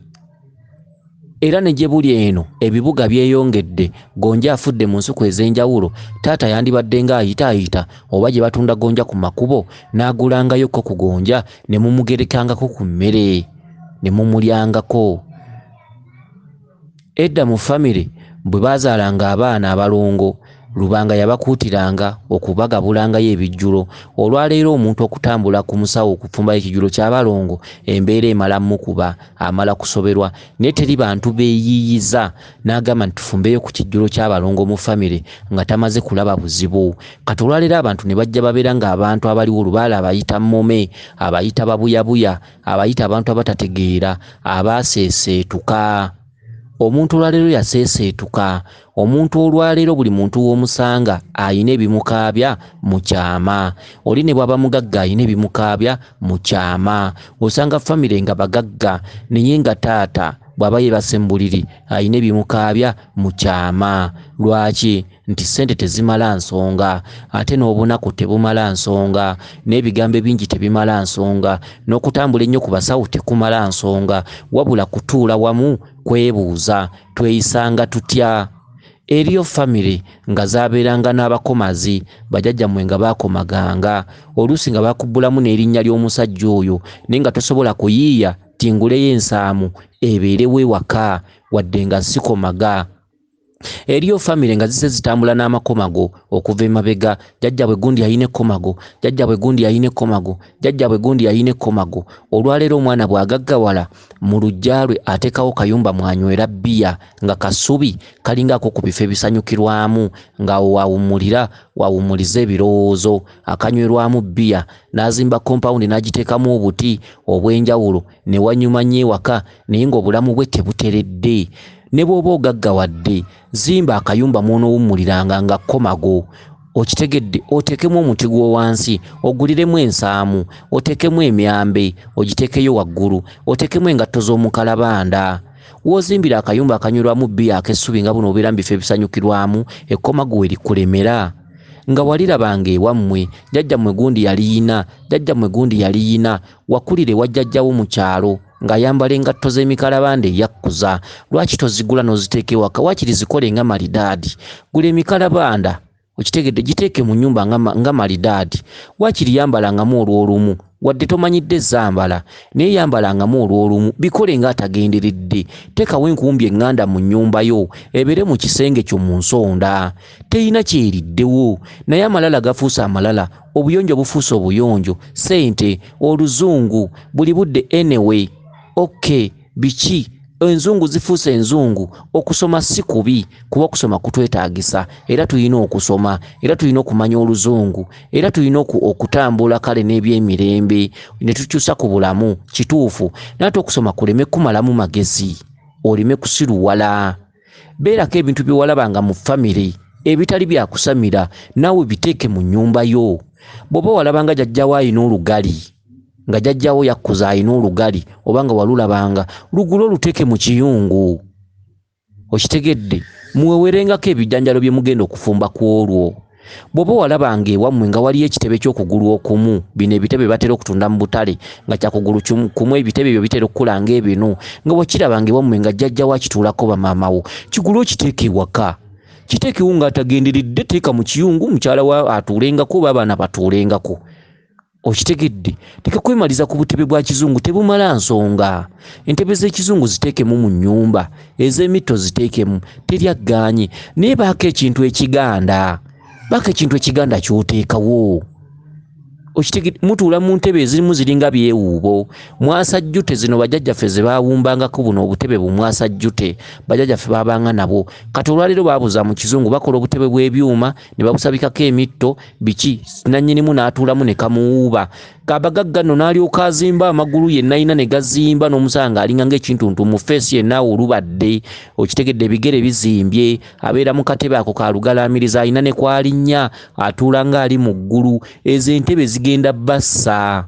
Era ne gye buli eno ebibuga byeyongedde, gonja afudde mu nsuku ez'enjawulo, taata yandibadde ng'ayitaayita oba gye batunda gonja ku makubo n'agulangayokko ku gonja ne mumugerekangako ku mmere ne mumulyangako. Edda mu famire bwe baazaalanga abaana abalongo, Lubanga yabakuutiranga okubagabulangayo ebijjulo. Olwaleero omuntu okutambula ku musawo okufumba ekijjulo ky'abalongo embeera emala mukuba, amala kusoberwa. Naye teri bantu beeyiiyiza n'agamba nti tufumbeyo ku kijjulo ky'abalongo mu famire nga tamaze kulaba buzibu. Kati olwaleero abantu ne bajja babeera ng'abantu abaliwo Lubaale abayita mmome, abayita babuyabuya, abayita abantu abatategeera, abaaseeseetuka. Omuntu olwaleero yaseeseetuka. Omuntu olwaleero buli muntu w'omusanga ayina ebimukaabya mu kyama. Oli ne bw'aba mugagga ayina ebimukaabya mu kyama. Osanga famire nga bagagga naye nga taata bw'aba yeebase mu buliri ayina ebimukaabya mu kyama. Lwaki? Nti ssente tezimala nsonga, ate n'obunaku tebumala nsonga, n'ebigambo ebingi tebimala nsonga, n'okutambula ennyo ku basawo tekumala nsonga, wabula kutuula wamu kwebuuza tweyisanga tutya. Eriyo famire nga zaabeeranga n'abakomazi, bajjajjammwe nga baakomaganga, oluusi nga bakubbulamu n'erinnya ly'omusajja oyo naye nga tosobola kuyiiya tinguleyo ensaamu ebeerewo ewaka wadde nga sikomaga. Eriyo famire nga zise zitambula n'amakomago okuva emabega. Jjajja bwe gundi yayina ekkomago, jjajja bwe gundi yayina ekkomago, jjajja bwe gundi yayina ekkomago. Olwaleero omwana bw'agaggawala mu luggya lwe ateekawo kayumba mwanywera bbiya nga kasubi kalingaako ku bifo ebisanyukirwamu nga wawummulira wawummuliza ebirowoozo, akanywerwamu bbiya, n'azimba kompawundi n'agiteekamu obuti obw'enjawulo ne wanyuma nnyo ewaka naye ng'obulamu bwe tebuteredde. Ne bw'oba ogaggawadde zimba akayumba mw'onoowummuliranga nga kkomago, okitegedde, oteekemu omuti gwo wansi, oguliremu ensaamu, oteekemu emyambe ogiteekeyo waggulu, oteekemu engatto z'omukalabanda. W'ozimbira akayumba akanywerwamu bbiya ak'essubi nga buno obeera mu bifo ebisanyukirwamu, ekkomago we likulemera. Nga walirabanga ewammwe, jjajjammwe gundi yaliyina, jjajjammwe gundi yaliyina, wakulire wajjajjawo mu kyalo ng'ayambala engatto z'emikalabanda eyakkuza. Lwaki tozigula n'oziteeka ewaka? Waakiri zikole nga malidaadi. Gula emikalabanda, okitegedde, giteeke mu nnyumba nga malidaadi. Waakiri yambalangamu olw'olumu, wadde tomanyidde zambala naye yambalangamu olw'olumu, bikole ng'atagenderedde. Teekawo enkumbi eŋŋanda mu nnyumba yo ebeere mu kisenge kyo mu nsonda. Teyina kyeriddewo naye amalala gafuuse amalala, obuyonjo bufuuse obuyonjo, ssente, oluzungu, buli budde anyway. Okay, biki enzungu zifuuse enzungu. Okusoma si kubi kuba okusoma kutwetaagisa era tulina okusoma era tulina okumanya oluzungu era tulina okutambula kale n'ebyemirembe ne tukyusa ku bulamu kituufu naate okusoma kuleme kumalamu magezi oleme kusiruwala. Beerako ebintu bye walabanga mu famire ebitali byakusamira naawe biteeke mu nnyumba yo. Bw'oba walabanga jjajjawo ayina olugali nga jjajjawo yakkuza ayina olugali oba nga walulabanga lugule oluteeke mu kiyungu. Okitegedde muwewerengako ebijjanjalo bye mugenda okufumba ku olwo. Bw'oba walabanga ewammwe nga waliyo ekitebe ky'okugulu okumu, bino ebitebe batera okutunda mu butale nga kyakugulu kumu, ebitebe ebyo bitera okukula ng'ebino, nga wakirabanga ewammwe nga jjajjawo akituulako bamaamawo, kigulu okiteeke ewaka. Kiteekewo ng'atagenderedde, teeka mu kiyungu mukyala wa atuulengako oba abaana batuulengako. Okitegedde leka kwemaliza ku butebe bwa kizungu, tebumala nsonga. Entebe z'ekizungu ziteekemu mu nnyumba, ez'emitto ziteekemu, teryagganye. Naye baako ekintu ekiganda, baako ekintu ekiganda ky'oteekawo. Okitegedde mutuula mu ntebe ezirimu ziringa byewuubo. Mwasajjute zino bajjajjaffe ze baawumbangako buno obutebe bumwasajjute bajjajjaffe baabanga nabo. Kati olwaleero baabuza mu kizungu, bakola obutebe bw'ebyuma ne babusabikako emitto biki, nannyinimu n'atuulamu ne kamuwuuba. Kabagagga nno n'alyoka azimba amagulu yenna ayina ne gazimba n'omusanga alinga ng'ekintuntu mu feesi yenna olubadde. Okitegedde ebigere bizimbye, abeera mu katebe ako kalugalaamiriza, ayina ne kwalinnya, atuula ng'ali mu ggulu. Ezo entebe zigenda bassa.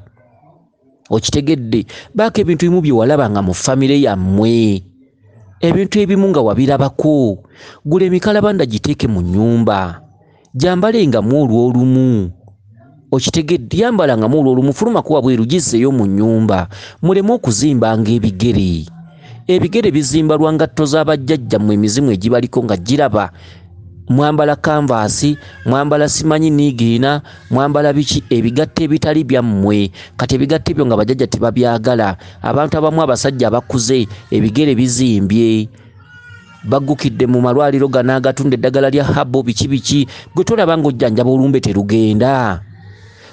Okitegedde baako ebintu ebimu bye walabanga mu famire yammwe, ebintu ebimu nga wabirabako. Gula emikalabanda giteeke mu nnyumba, gyambalengamu olw'olumu. Okitegedde yambalangamu olw'olumu, fulumako wabweru gizzeeyo mu nnyumba, muleme okuzimbanga ebigere. Ebigere bizimba lwa ngatto z'abajjajjammwe emizimu egibaliko nga giraba. Mwambala kanvaasi, mwambala simanyi niigiina, mwambala biki, ebigatto ebitali byammwe. Kati ebigatto ebyo nga bajjajja tebabyagala. Abantu abamu abasajja abakuze ebigere bizimbye, baggukidde mu malwaliro gano agatunda eddagala lya habo biki biki. Gwe tolaba ng'ojjanjaba olumbe terugenda.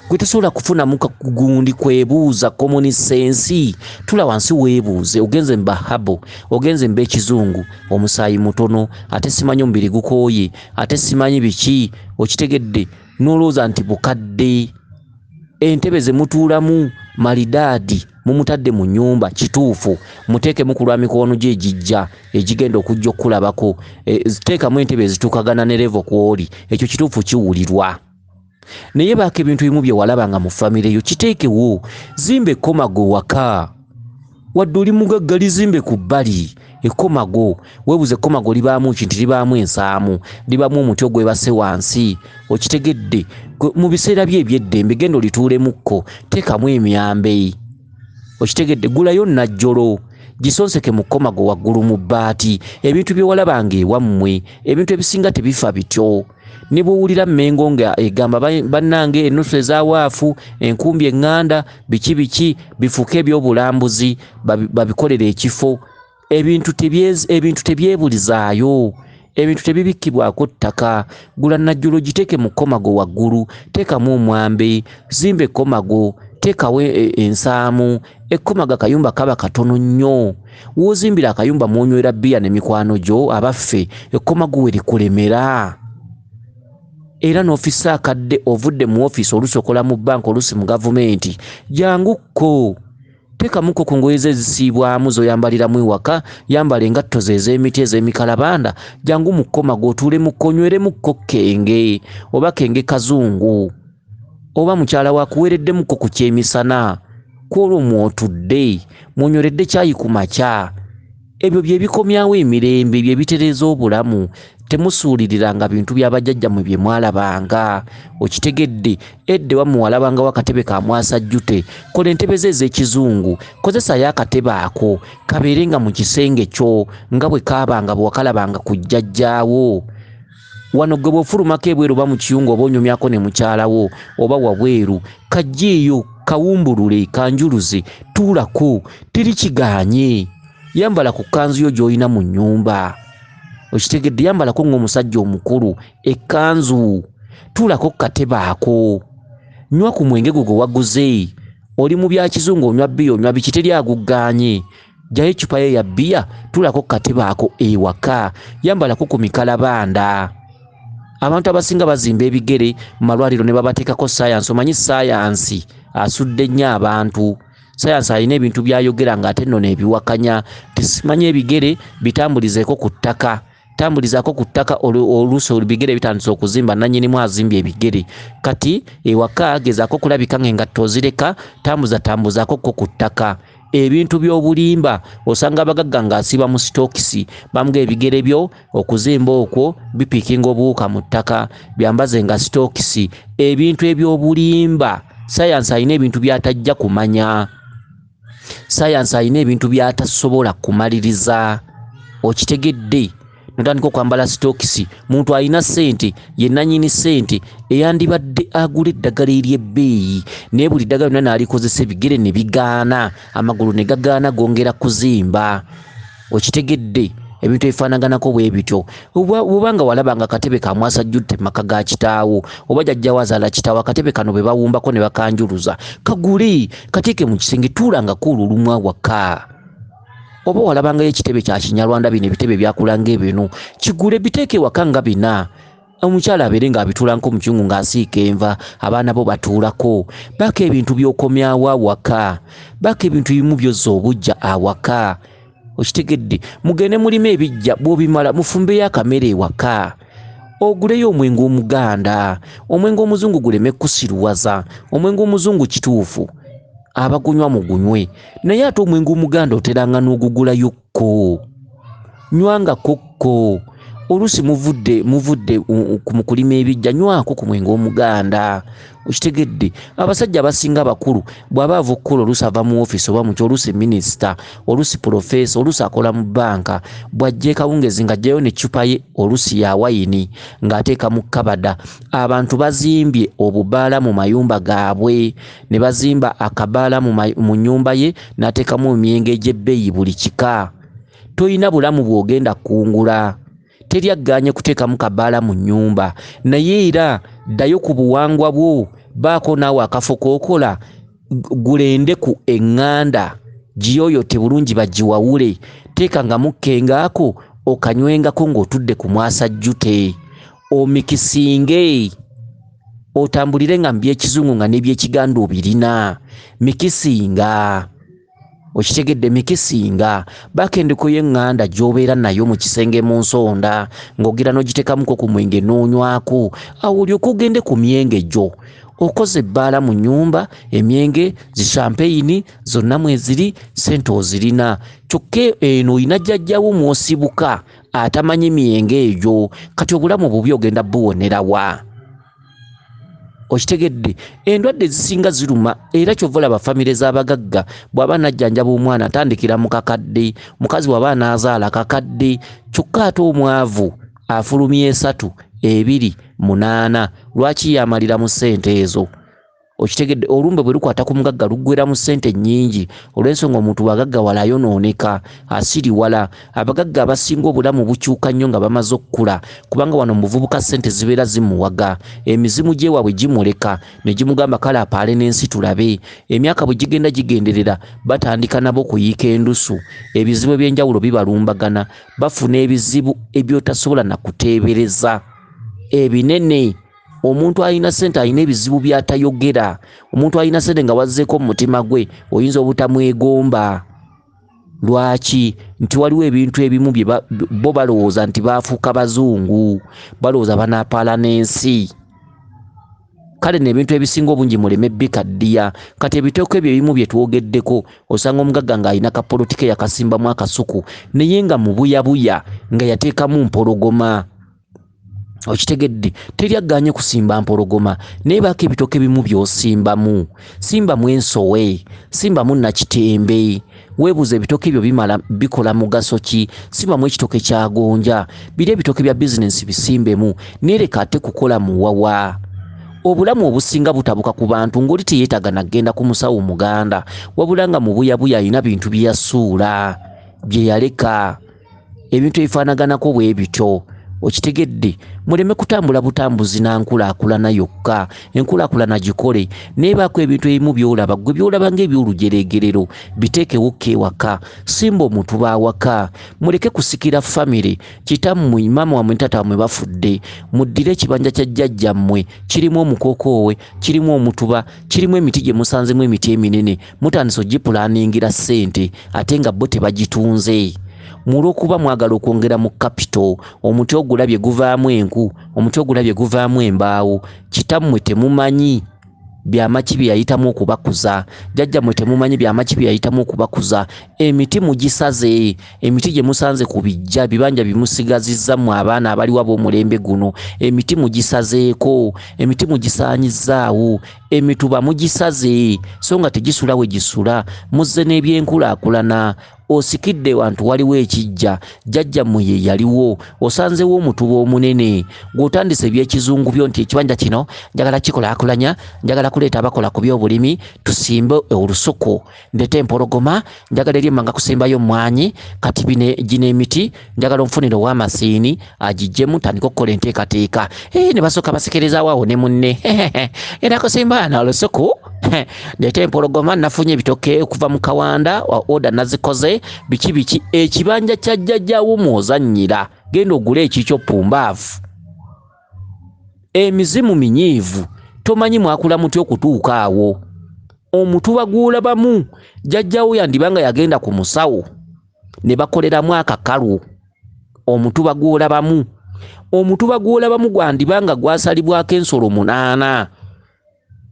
Gwe tosobola kufunamu kagundi kwebuuza common sense. Tula wansi weebuuze, ogenze mba habo, ogenze mba ekizungu, omusaayi mutono, ate simanyi omubiri gukooye, ate simanyi biki. Okitegedde n'olowooza nti bukadde. Entebe ze mutuulamu malidaadi mumutadde mu nnyumba kituufu, muteekemu ku lwa mikono gye egijja egigenda okujja okulabako. Ziteekamu entebe ezituukagana ne levo kw'oli, ekyo kituufu kiwulirwa. Naye baako ebintu ebimu bye walabanga mu famire yo, kiteekewo. Zimba ekkomago waka, wadde oli mugagga lizimbe ku bbali. Ekkomago weebuze ekkomago libaamu ki nti libaamu ensaamu, libaamu omuti ogwebase wansi. Okitegedde mu biseera bye eby'eddembe genda olituulemukko, teekamu emyambe. Okitegedde gulayo najjolo gisonseke mu kkomago waggulu mu bbaati. Ebintu bye walabanga ewammwe, ebintu ebisinga tebifa bityo. Ne bw'owulira Mmengo nga egamba bannange ennusu ezawaafu, enkumbi eŋŋanda, biki biki, bifuuke ebyobulambuzi babikolere ekifo. Ebintu tebyebulizaayo, ebintu tebibikkibwako ttaka. Gula najjulo giteeke mu kkomago waggulu, teekamu omwambe, zimba ekkomago, teekawo ensaamu. Ekkomago akayumba kaba katono nnyo. W'ozimbira akayumba mw'onywera bbiya ne mikwano gyo abaffe, ekkomago we likulemera. Era n'ofiisi akadde ovudde mu ofiisi, oluusi okola mu bbanka, oluusi mu gavumenti, jangukko teekamuko ku ngoye ze ezisiibwamu z'oyambaliramu ewaka, yambala engatto ze ez'emiti ez'emikalabanda, jangu mu kkomago otuulemukko, onyweremukko kenge oba kenge kazungu, oba mukyala wakuweereddemukko ku kyemisana kwolwo mw'otudde, mw'onyweredde caayi ku makya. Ebyo bye bikomyawo emirembe, bye bitereeza obulamu. Temusuuliriranga bintu by'abajjajjammwe bye mwalabanga. Okitegedde edde wammwe walabangawo akatebe ka mwasajjute, kola entebe ze ez'ekizungu, kozesayo akatebe ako kabeerenga mu kisenge kyo nga bwe kaabanga bwe wakalabanga ku jjajjaawo. Wano gwe bw'ofulumako ebweru oba mu kiyungu oba onyumyako ne mukyalawo oba wabweru, kajjeeyo kawumbulule kanjuluze, tuulako, teri kiganye. Yambala ku kkanzu yo gy'olina mu nnyumba. Okitegedde yambalako ng'omusajja omukulu ekkanzu, tuulako katebe ako, nywa ku mwenge gwe waguze. Oli mu bya kizungu onywa bbiya onywa biki, teri agugganye. jayo ecupa ye ya bbiya tulako katebe ako ewaka yambalako ku mikalabanda. Abantu abasinga bazimba ebigere mu malwaliro ne babateekako saayansi. Omanyi saayansi asudde nnyo abantu. Saayansi alina ebintu byayogera ng'ate nno nebiwakanya. Tisimanyi ebigere bitambulizeeko ku ttaka. Tambulizako ku ttaka oluusi ebigere bitandise okuzimba nannyinimu azimbye ebigere. Kati ewaka gezaako kulabika ng'engatto ozireka tambuzako ku ttaka. Ebintu by'obulimba osanga abagagga ng'asiba mu sitookisi bamuga ebigere byo okuzimba okwo bipiikinga obuwuka mu ttaka byambaze nga sitookisi. Ebintu eby'obulimba saayansi alina ebintu by'atajja kumanya. Saayansi alina ebintu by'atasobola kumaliriza. Okitegedde? Notandika okwambala sitookisi. Muntu alina ssente ye nannyini ssente eyandibadde agula eddagala ery'ebbeeyi naye buli ddagala lyonna n'alikozesa ebigere ne bigaana, amagulu ne gagaana gongera kuzimba. Okitegedde? Ebintu ebifaanaganako bwe bityo. Obanga walabanga akatebe kamwasa jjutte maka ga kitaawo oba jjajjawo azaala kitaawo, akatebe kano be bawumbako ne bakanjuluza, kagule kateeke mu kisenge tuulangako olulumu awaka. Oba walabangayo ekitebe kya Kinyarwanda, bino ebitebe byakulanga ebino, kigule biteeke waka nga bina. Omukyala abeere ng'abituulanko mukyungu ng'asiika enva, abaana bo batuulako. Baako ebintu by'okomyawo awaka, baako ebintu bimu byozza obujja awaka. Okitegedde? Mugende mulime ebijja, bw'obimala mufumbeyo akamere ewaka. Oguleyo omwenge omuganda. Omwenge omuzungu guleme kusiruwaza. Omwenge omuzungu kituufu abagunywa mugunywe, naye ate omwenge omuganda oteranga n'ogugulayokko. Nywanga kokko. Oluusi muvudde mu kulima ebijja, nywako ku mwenge omuganda. Okitegedde? Abasajja abasinga abakulu bw'aba ava okukola oluusi ava mu ofiisi oba muki, oluusi minisita, oluusi purofeesa, oluusi akola mu bbanka, bw'ajja ekawungezi ng'ajjayo n'eccupa ye oluusi ya wayini ng'ateeka mu kabada. Abantu bazimbye obubaala mu mayumba gaabwe, ne bazimba akabaala mu nnyumba ye n'ateekamu emyenge egy'ebbeeyi buli kika. Toyina bulamu bw'ogenda kungula. Teri aggaanye kuteekamu kabaala mu nnyumba, naye era ddayo ku buwangwa bwo. Baako naawe akafo k'okola, gulende ku eŋŋanda giyoyote bulungi bagiwawule, teekangamu kengaako okanywengako ng'otudde ku mwasajjute. Omikisinge otambulire nga mu by'ekizungu nga n'eby'ekiganda obirina. Mikisinga. Okitegedde? Mikisinga. Bakendeko y'eŋŋanda gy'obeera nayo mu kisenge mu nsonda ng'ogira n'ogiteekamuko ku mwenge n'onywako. Awo olyoke ogende ku myenge gyo. Okoze ebbaala mu nnyumba, emyenge zishampeyini zonna mweziri, ssente ozirina. Kyokka eno oyina jjajjawo mw'osibuka atamanyi myenge egyo. Kati obulamu bubi ogenda buwonerawa. Okitegedde? Endwadde zisinga ziruma, era kyova olaba famire z'abagagga bw'aba najjanjaba omwana atandikira mu kakadde, mukazi bw'aba anaazaala kakadde, kyokka ate omwavu afulumya 3, 2, 8. Lwaki yamalira mu ssente ezo? Okitegedde? Olumbe bwe lukwata ku mugagga luggwera mu ssente nnyingi, olw'ensonga omuntu bw'agagga wala ayonooneka, asiriwala. Abagagga abasinga obulamu bukyuka nnyo nga bamaze okukula, kubanga wano muvubuka ssente zibeera zimuwaga, emizimu gy'ewaabwe gimuleka ne gimugamba kale apaale n'ensi tulabe. Emyaka bwe gigenda gigenderera batandika nabo kuyiika endusu, ebizibu eby'enjawulo bibalumbagana, bafuna ebizibu ebyotasobola na kuteebereza ebinene. Omuntu alina ssente alina ebizibu by'atayogera. Omuntu alina ssente nga wazzeeko mu mutima gwe oyinza obutamwegomba. Lwaki? Nti waliwo ebintu ebimu bo balowooza nti baafuuka bazungu, balowooza banaapaala n'ensi. Kale n'ebintu ebisinga obungi muleme bikaddiya. Kati ebiteeko ebyo ebimu bye twogeddeko, osanga omugagga ng'alina kapolotike yakasimbamu akasuku naye nga mu buyabuya nga yateekamu mpologoma. Okitegedde? Teri aggaanye kusimba mpologoma, naye baako ebitooke bimu by'osimbamu. Simbamu ensowe, simbamu nakitembe. Weebuuza ebitooke ebyo bikola mugaso ki? Simbamu ekitooke kya gonja. Biri ebitooke bya bizinensi bisimbemu, naye leka ate kukola muwawa. Obulamu obusinga butabuka ku bantu ng'oli teyeetaaga nagenda ku musawo muganda, wabula nga mu buyabuya alina bintu bye yasuula bye yaleka. Ebintu ebifaanaganako bwe bityo. okitegedde muleme kutambula butambuzi na nkulaakulana yokka enkulaakulana gikole neebaako ebintu ebimu byolaba gwe byolaba ng'ebyolugeregerero biteekewo ewaka simba omutuba awaka muleke kusikira famire kitammwe maama wammwe tata wammwe bafudde muddire ekibanja kya jjajjammwe kirimu omukokoowe kirimu omutuba kirimu emiti gye musanzemu emiti eminene mutandise ogipulaningira ssente ate nga bo tebagitunze mulwokuba mwagala okwongera mu kapito omuti ogulabye guvaamu enku omuti ogulabye guvaamu embaawo kitammwe temumanyi byamaki bye yayitamu okubakuza jjajjammwe temumanyi byamaki bye yayitamu okubakuza emiti mugisaze emiti gye musanze ku bijja bibanja bimusigazizza mu abaana abaliwo ab'omulembe guno emiti mugisazeeko emiti mugisaanyizaawo emituba mugisaze so nga tegisula we gisula muzze n'ebyenkulaakulana osikidde wantu waliwo ekijja jjajjammwe ye yaliwo osanzewo omutuba omunene gw'otandise ebyekizungu byo nti ekibanja kino njagala kikulaakulanya njagala kuleeta abakola ku by'obulimi tusimbe olusuku ndeete empologoma njagala eri emmanga kusimbayo mmwanyi kati gino emiti njagala onfunire ow'amasiini agijjemu tandika okukola enteekateeka ne basooka basekerezaawo awo ne munne era kusimba na olusuku ndeete empologoma nafunye ebitoke okuva mu kawanda oda nazikoze biki ekibanja kya jjajjaawo mwozannyira genda ogule ekikyo pumbaavu emizimu minyiivu tomanyi mwakula muti okutuuka awo omutuba gw'olabamu jjajjaawo yandibanga yagenda ku musawo ne bakoleramu akakalu omutuba gw'olabamu gwandibanga gwasalibwako ensolo 8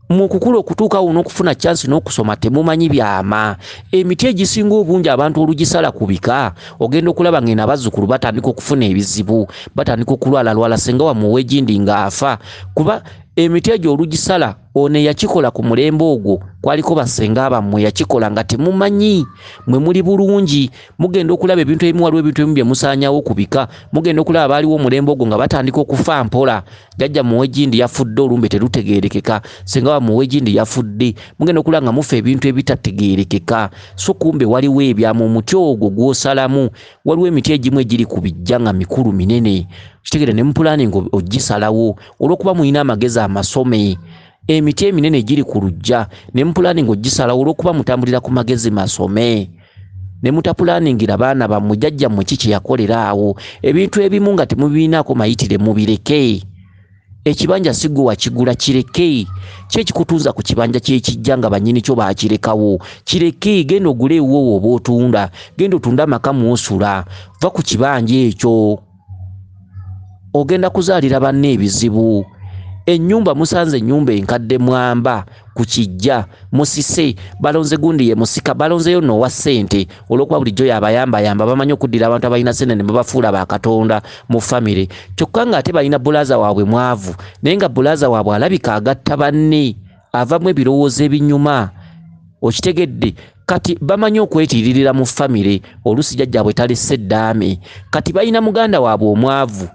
mukukula okutuuka awo n'okufuna chance n'okusoma temumanyi byama emiti egisinga obungi abantu olugisala ku bika ogenda okulaba ng'eno abazzukulu batandika okufuna ebizibu batandika okulwalalwala senga wamuwe egindi ng'afa kuba emiti egyo olugisala ono yakikola ku mulembe ogwo kwaliko basenga bammwe yakikola nga temumanyi mwe muli bulungi mugenda okulaba ebintu ebimu waliwo ebintu ebimu bye musaanyawo ku bika mugenda okulaba baaliwo omulembe ogwo nga batandika okufa mpola jjajja muwe egindi yafudde olumbe terutegeerekeka senga wamuwe egindi yafudde mugenda okulaba nga mufa ebintu ebitategeerekeka so kumbe waliwo ebyamu omuti ogwo gw'osalamu waliwo emiti egimu egiri ku bijja nga mikulu minene kitegere ne mupulaninga ogisalawo olw'okuba mulina amagezi amasome emiti eminene giri ku lujja ne mupulaninga ogisalawo olw'okuba mutambulira ku magezi masome ne mutapulaningira baana bammwe jjajjammwe ki kye yakolera awo ebintu ebimu nga temubiinaako mayitire mubireke ekibanja si gwe wakigula kireke ki ekikutuuza ku kibanja ky'ekijja nga bannyini kyo baakirekawo kireke genda ogule ewuwo oba otunda genda otunda amaka mw'osula va ku kibanja ekyo ogenda kuzaalira banne ebizibu ennyumba musanze ennyumba enkadde mwamba ku kijja musise balonze gundi ye musika balonzeyo n'owa ssente olw'okuba bulijjo yabayambayamba bamanyi okuddira abantu abalina ssente ne babafuula bakatonda mu famire kyokka nga ate balina bulaza waabwe mwavu naye nga bulaza waabwe alabika agatta banne avamu ebirowoozo ebinyuma okitegedde kati bamanyi okwetiiririra mu famire oluusi jjajjaabwe talesse eddaame kati balina muganda waabwe omwavu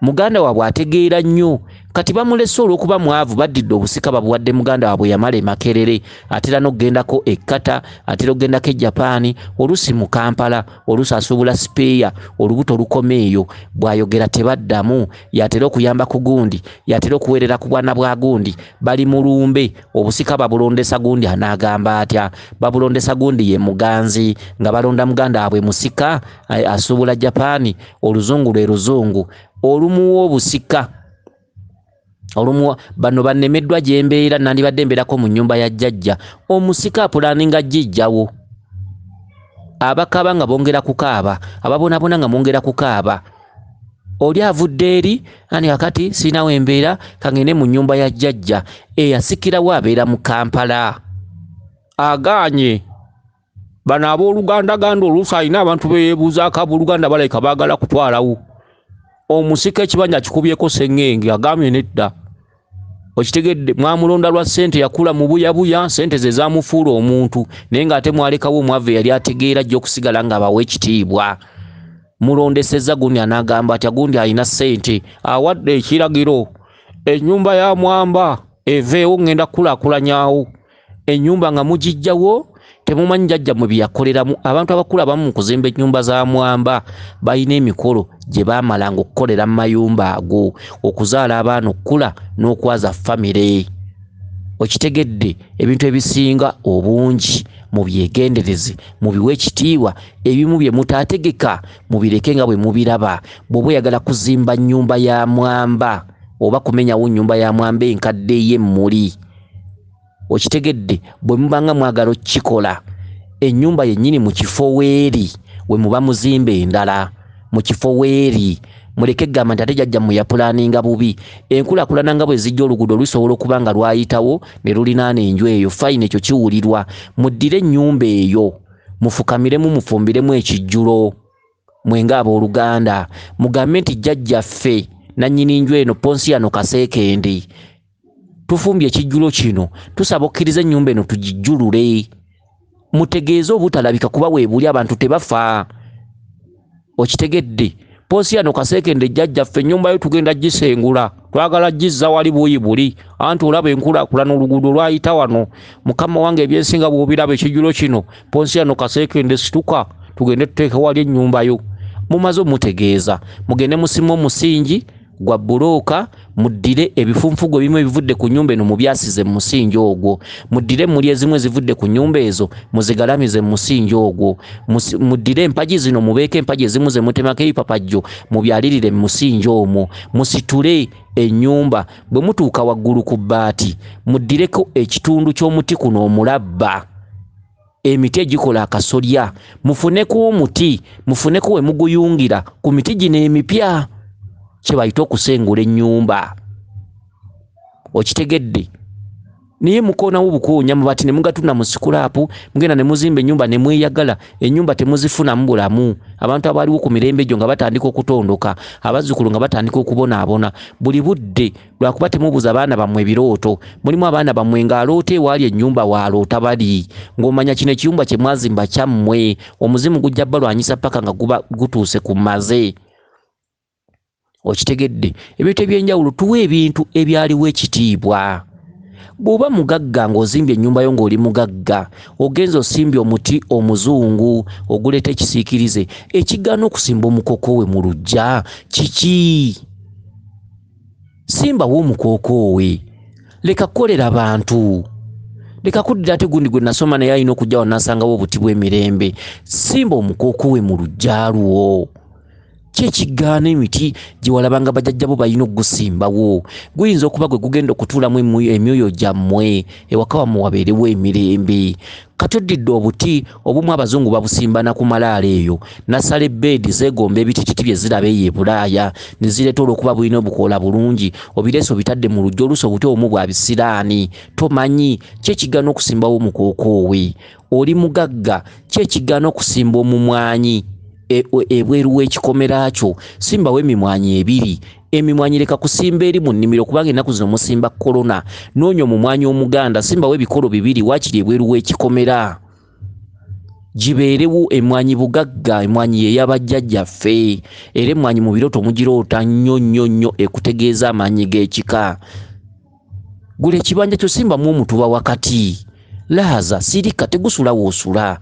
muganda waabwe ategeera nnyo kati bamulese olw'okuba mwavu baddidde obusika babuwadde muganda waabwe yamala emakerere atera n'okgendako ekkata atera okgendako e Japaani oluusi mu Kampala oluusi asuubula sipeeya olubuto olukoma eyo bw'ayogera tebaddamu yatera okuyamba ku gundi yatera okuweerera ku bwana bwa gundi bali mulumbe obusika babulondesa gundi anaagamba atya babulondesa gundi ye muganzi nga balonda muganda waabwe musika asuubula Japaani oluzungu lwe luzungu olumuwa obusika olumu bano bannemeddwa gye mbeera nandibadde mbeerako mu nnyumba ya jjajja omusika apulaninga jjijjawo abakaaba nga bongera kukaaba ababonabona nga mwongera kukaaba oli avudde eri ani kakati sirinawo embeera kangende mu nnyumba ya jjajja eyasikirawo abeera mu Kampala agaanye bano aboolugandaganda oluusi alina abantu beyeebuuzaako abooluganda balayika baagala kutwalawo omusika ekibanja kikubyeko sengenge agambye nedda okitegedde mwamulonda lwa ssente yakula mu buyabuya ssente ze zaamufuula omuntu naye ng'ate mwalekawo omwavu yali ategeera ajja okusigala nga bawa ekitiibwa mulondesezza gundi anaagamba atya gundi alina ssente awadde ekiragiro ennyumba ya mwamba eveewo ngenda kukulaakulanyawo ennyumba nga mugijjawo temumanyi jjajjammwe bye yakoleramu. Abantu abakulu abamu mu kuzimba ennyumba za mwamba balina emikolo gye baamalanga okukolera mu mayumba ago, okuzaala abaana, okukula n'okwaza famire. Okitegedde, ebintu ebisinga obungi mu byegendereze, mu biwe ekitiibwa, ebimu bye mutaategeka mubireke nga bwe mubiraba. Bw'oba oyagala kuzimba nnyumba ya mwamba oba kumenyawo nnyumba ya mwamba enkadde y'emmuli, okitegedde, bwe mubanga mwagala okikola, ennyumba yennyini mu kifo weeri we muba muzimba endala, mu kifo weeri. Muleke gamba nti ate jjajjammwe yapulaninga bubi. Enkulaakulana nga bwe zijja oluguudo lusobola okuba nga lwayitawo ne lulinaana enju eyo, fayini, ekyo kiwulirwa. Muddire ennyumba eyo mufukamiremu, mufumbiremu ekijjulo, mwenga abooluganda, mugambe nti jjajjaffe nannyini nju eno Ponsiano Kaseekende tufumbye ekijjulo kino, tusaba okkiriza ennyumba eno tugijjulule. Mutegeeze obutalabika kuba weebuli abantu tebafa. Okitegedde, Ponsiano Kaseekende jjajjaffe ennyumba yo tugenda gisengula, twagala gizza wali buyi buli, anti olaba enkulaakulana oluguudo lwayita wano. Mukama wange ebyensinga bw'obiraba ekijjulo kino, Ponsiano Kaseekende situka tugende tuteeke wali ennyumba yo. Mumaze omutegeeza, mugende musime omusingi gwa bulooka, muddire ebifunfugo ebimu ebivudde ku nnyumba eno mubyasize mu musingi ogwo, muddire emmuli ezimu ezivudde ku nnyumba ezo muzigalamize mu musingi ogwo, muddire empagi zino mubeeke empagi ezimu ze mutemako ebipapajjo mubyalirire mu musingi omwo, musitule ennyumba. Bwe mutuuka waggulu ku bbaati muddireko ekitundu ky'omuti kuno omulabba, emiti egikola akasolya, mufuneko omuti, mufuneko we muguyungira ku miti gino emipya, kye bayita okusengula ennyumba. Okitegedde, naye mukoonawo bukoonya mubati ne mugatunda mu sikulaapu, mugenda ne muzimba ennyumba ne mweyagala, ennyumba temuzifunamu bulamu. Abantu abaliwo ku mirembe egyo nga batandika okutondoka, abazzukulu nga batandika okubonaabona buli budde, lwakuba temubuuza baana bammwe ebirooto. Mulimu abaana bammwe ng'aloota ewaali ennyumba waloota bali, ng'omanya kino ekiyumba kye mwazimba kyammwe, omuzimu gujja balwanyisa paka nga guba gutuuse ku maze. Okitegedde, ebintu ebyenjawulo tuwe ebintu ebyaliwo ekitiibwa. Bw'oba mugagga ng'ozimbye ennyumba yo ng'oli mugagga, ogenza osimbye omuti omuzungu oguleeta ekisiikirize, ekigaana okusimba omukokoowe mu luggya kiki? Simbawo omukokoowe, leka kukolera bantu, leka kuddira ate gundi gwe nasoma naye alina okujja wano n'asangawo obuti bw'emirembe. Simba omukokoowe mu luggya lwo. Kyekigaana emiti gye walabanga bajjajjabo balina okugusimbawo. Guyinza okuba gwe gugenda okutuulamu emyoyo gyammwe, ewaka wammwe wabeerewo emirembe. Kati oddidde obuti obumu abazungu babusimbana ku malaala eyo, nasala ebbeedi zeegomba ebitititi bye ziraba eyo e Bulaaya, ne zireeta olw'okuba bulina obukoola bulungi, obireese obitadde mu lujja, oluusi obuti obumu bwa bisiraani. Tomanyi kyekigaana okusimbawo omukokoowe. Oli mugagga, kyekigaana okusimba omumwanyi ebweru w'ekikomera kyo. Simbawo emimwanyi ebiri. Emimwanyi leka kusimba eri mu nnimiro kubanga ennaku zino musimba korona. Noonya omumwanyi omuganda, simbawo ebikolo bibiri waakiri ebweru w'ekikomera. Gibeerewo emmwanyi bugagga, emmwanyi y'eyabajjajjaffe. Era emmwanyi mu birooto mugiroota nnyo nnyo nnyo, ekutegeeza amaanyi g'ekika. Gula ekibanja kyo, simbamu omutuba wakati. Laaza sirika, tegusula woosula.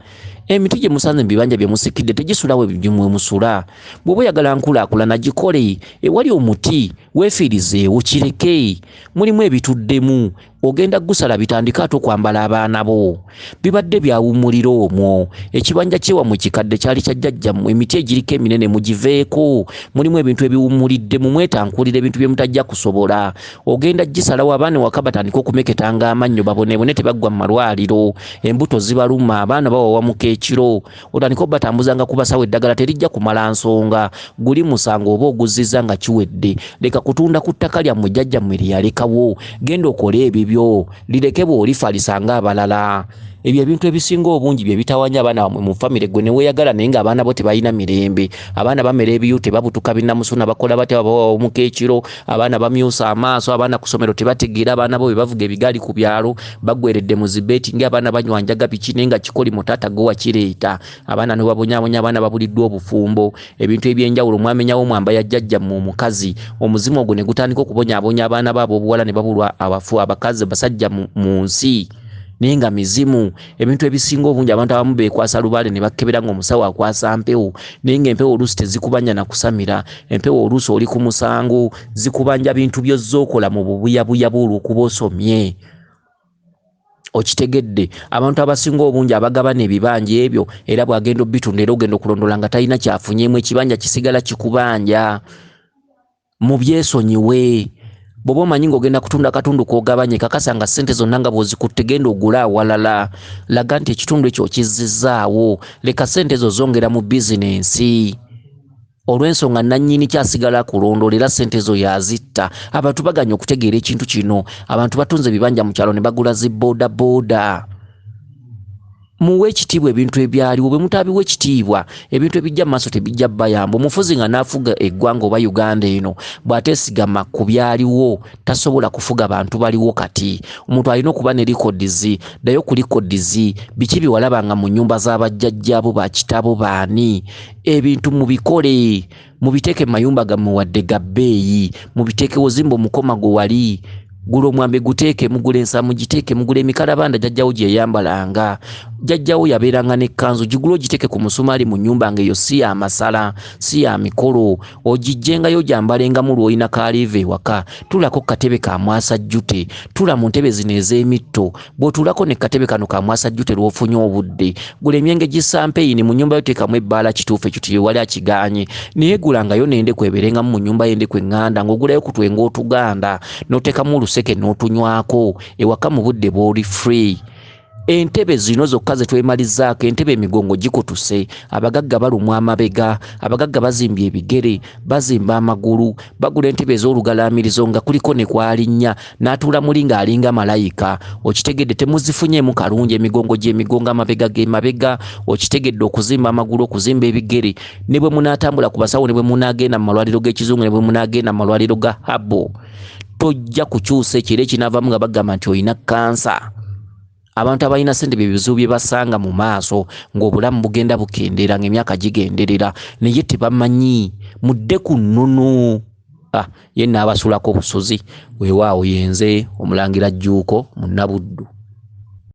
Emiti gye musanze mu bibanja bye musikidde tegisulawo ebyo musula. Bw'oba oyagala nkulaakulana gikole, ewali omuti weefiirizeewo kireke. Mulimu ebituddemu, ogenda gusala bitandika ate okwambala abaana bo. Bibadde byawummulira omwo. Ekibanja ky'ewammwe kikadde kyali kya jjajjammwe, emiti egiriko eminene mugiveeko. Mulimu ebintu ebiwummulidde, mumwetankulira ebintu bye mutajja kusobola. Ogenda gisalawo, abaana waka batandika okumeketanga amannyo babonebone tebaggwa mu malwaliro. Embuto zibaluma, abaana bawawamuka ekiro. Otandika obatambuzanga ku basawo, eddagala terijja kumala nsonga. Guli musango oba oguzizza nga kiwedde. Leka kutunda ku ttaka lyammwe jjajjammwe lye yalekawo. Genda okole ebibyo, lireke bw'olifa lisanga abalala. Ebyo ebintu ebisinga obungi bye bitawanya abaana bammwe mu famire. Gwe ne weeyagala naye ng'abaana bo tebalina mirembe. Abaana bamera ebiyute, babutuka binnamusuna, bakola batya, bawawamuka ekiro. Abaana bamyusa amaaso, abaana ku ssomero tebategeera, abaana bo bwe bavuga ebigaali ku byalo bagweredde mu zibeeti ng'abaana banywanjaga biki naye nga kikoli mu taata gwe wakireeta. Abaana ne babonyaabonya, abaana babuliddwa obufumbo. Ebintu eby'enjawulo mwamenyawo mwamba ya jjajjammwe omukazi. Omuzimu ogwo ne gutandika okubonyaabonya abaana baabo obuwala ne babulwa abafu abakazi basajja mu nsi. naye nga mizimu. Ebintu ebisinga obungi abantu abamu beekwasa lubaale ne bakkebera ng'omusawo akwasa mpewo, naye ng'empewo oluusi tezikubanja na kusamira. Empewo oluusi oli ku musango zikubanja bintu by'ozzookola mu bubuyabuya olw'okuba osomye. Okitegedde abantu abasinga obungi abagabana ebibanja ebyo era bw'agenda obitunda era ogenda okulondola nga talina kyafunyeemu, ekibanja kisigala kikubanja. Mu byesonyiwe. Bw'oba omanyi ng'ogenda kutunda katundu k'ogabanye kakasa nga ssente zonna nga bw'ozikutte genda ogula awalala. Laga nti ekitundu ekyo okizzizaawo, leka ssente ezo zongera mu bizinensi. Olw'ensonga nannyini kyasigala kulondola era ssente ezo yazitta. Abantu baganya okutegeera ekintu kino. Abantu batunze ebibanja mu kyalo ne bagula zi booda booda. Muwe ekitiibwa ebintu ebyaliwo. Bwe mutaabiwa ekitiibwa ebintu ebijja mu maaso tebijja bayamba. Omufuzi nga n'afuga eggwanga oba Uganda eno bw'ateesigama ku byaliwo tasobola kufuga bantu baliwo kati. Omuntu alina okuba ne likodizi. Ddayo ku likodizi. Biki bye walabanga mu nnyumba z'abajjajjaabo bakitaabo baani? Ebintu mubikole. Mubiteeke mu mayumba gammwe wadde ga bbeeyi. Mubiteekewo zimba omukoma gwe wali. Gula omwambe guteeke, mugula ensamu giteeke, mugula emikalabanda jjajjawo gye yayambalanga. Jjajjawo yabeeranga n'ekkanzu, gigula ogiteeke ku musumaali mu nnyumba ng'eyo si ya masala, si ya mikolo. Ogijjengayo gyambalengamu lw'olina kaaliva ewaka. Tulako katebe ka mwasajjute. Tula mu ntebe zino ez'emitto. Bw'otulako ne katebe kano ka mwasajjute lw'ofunye obudde. Gula emyenge gisampeyini mu nnyumba yo teekamu ebbaala kituufu ekyo tiyewali akigaanye. Naye gulangayo n'endeku ebeerengamu mu nnyumba y'endeku eŋŋanda ng'ogulayo ku twenga otuganda n'oteekamu oluseke n'otunywako ewaka mu budde bw'oli free. Entebe zino zokka ze twemalizaako, entebe emigongo gikutuse. Abagagga balumwa amabega, abagagga bazimbye ebigere, bazimba amagulu, bagula entebe ez'olugalaamirizo nga kuliko ne kwalinnya n'atuula muli ng'alinga malayika. Okitegedde temuzifunyeemu kalungi, emigongo gy'emigongo, amabega g'emabega. Okitegedde okuzimba amagulu, okuzimba ebigere. Ne bwe munaatambula ku basawo, ne bwe munaagenda mu malwaliro g'ekizungu, ne bwe munaagenda mu malwaliro ga habo, tojja kukyusa ekiro ekinaavaamu nga bagamba nti olina kansa. Abantu abalina ssente bye bizibu bye basanga mu maaso ng'obulamu bugenda bukendeera, ng'emyaka gigenderera, naye tebamanyi. Mudde ku nnono. Ye n'abasulako obusozi. Weewaawo yenze Omulangira Jjuuko Munnabuddu.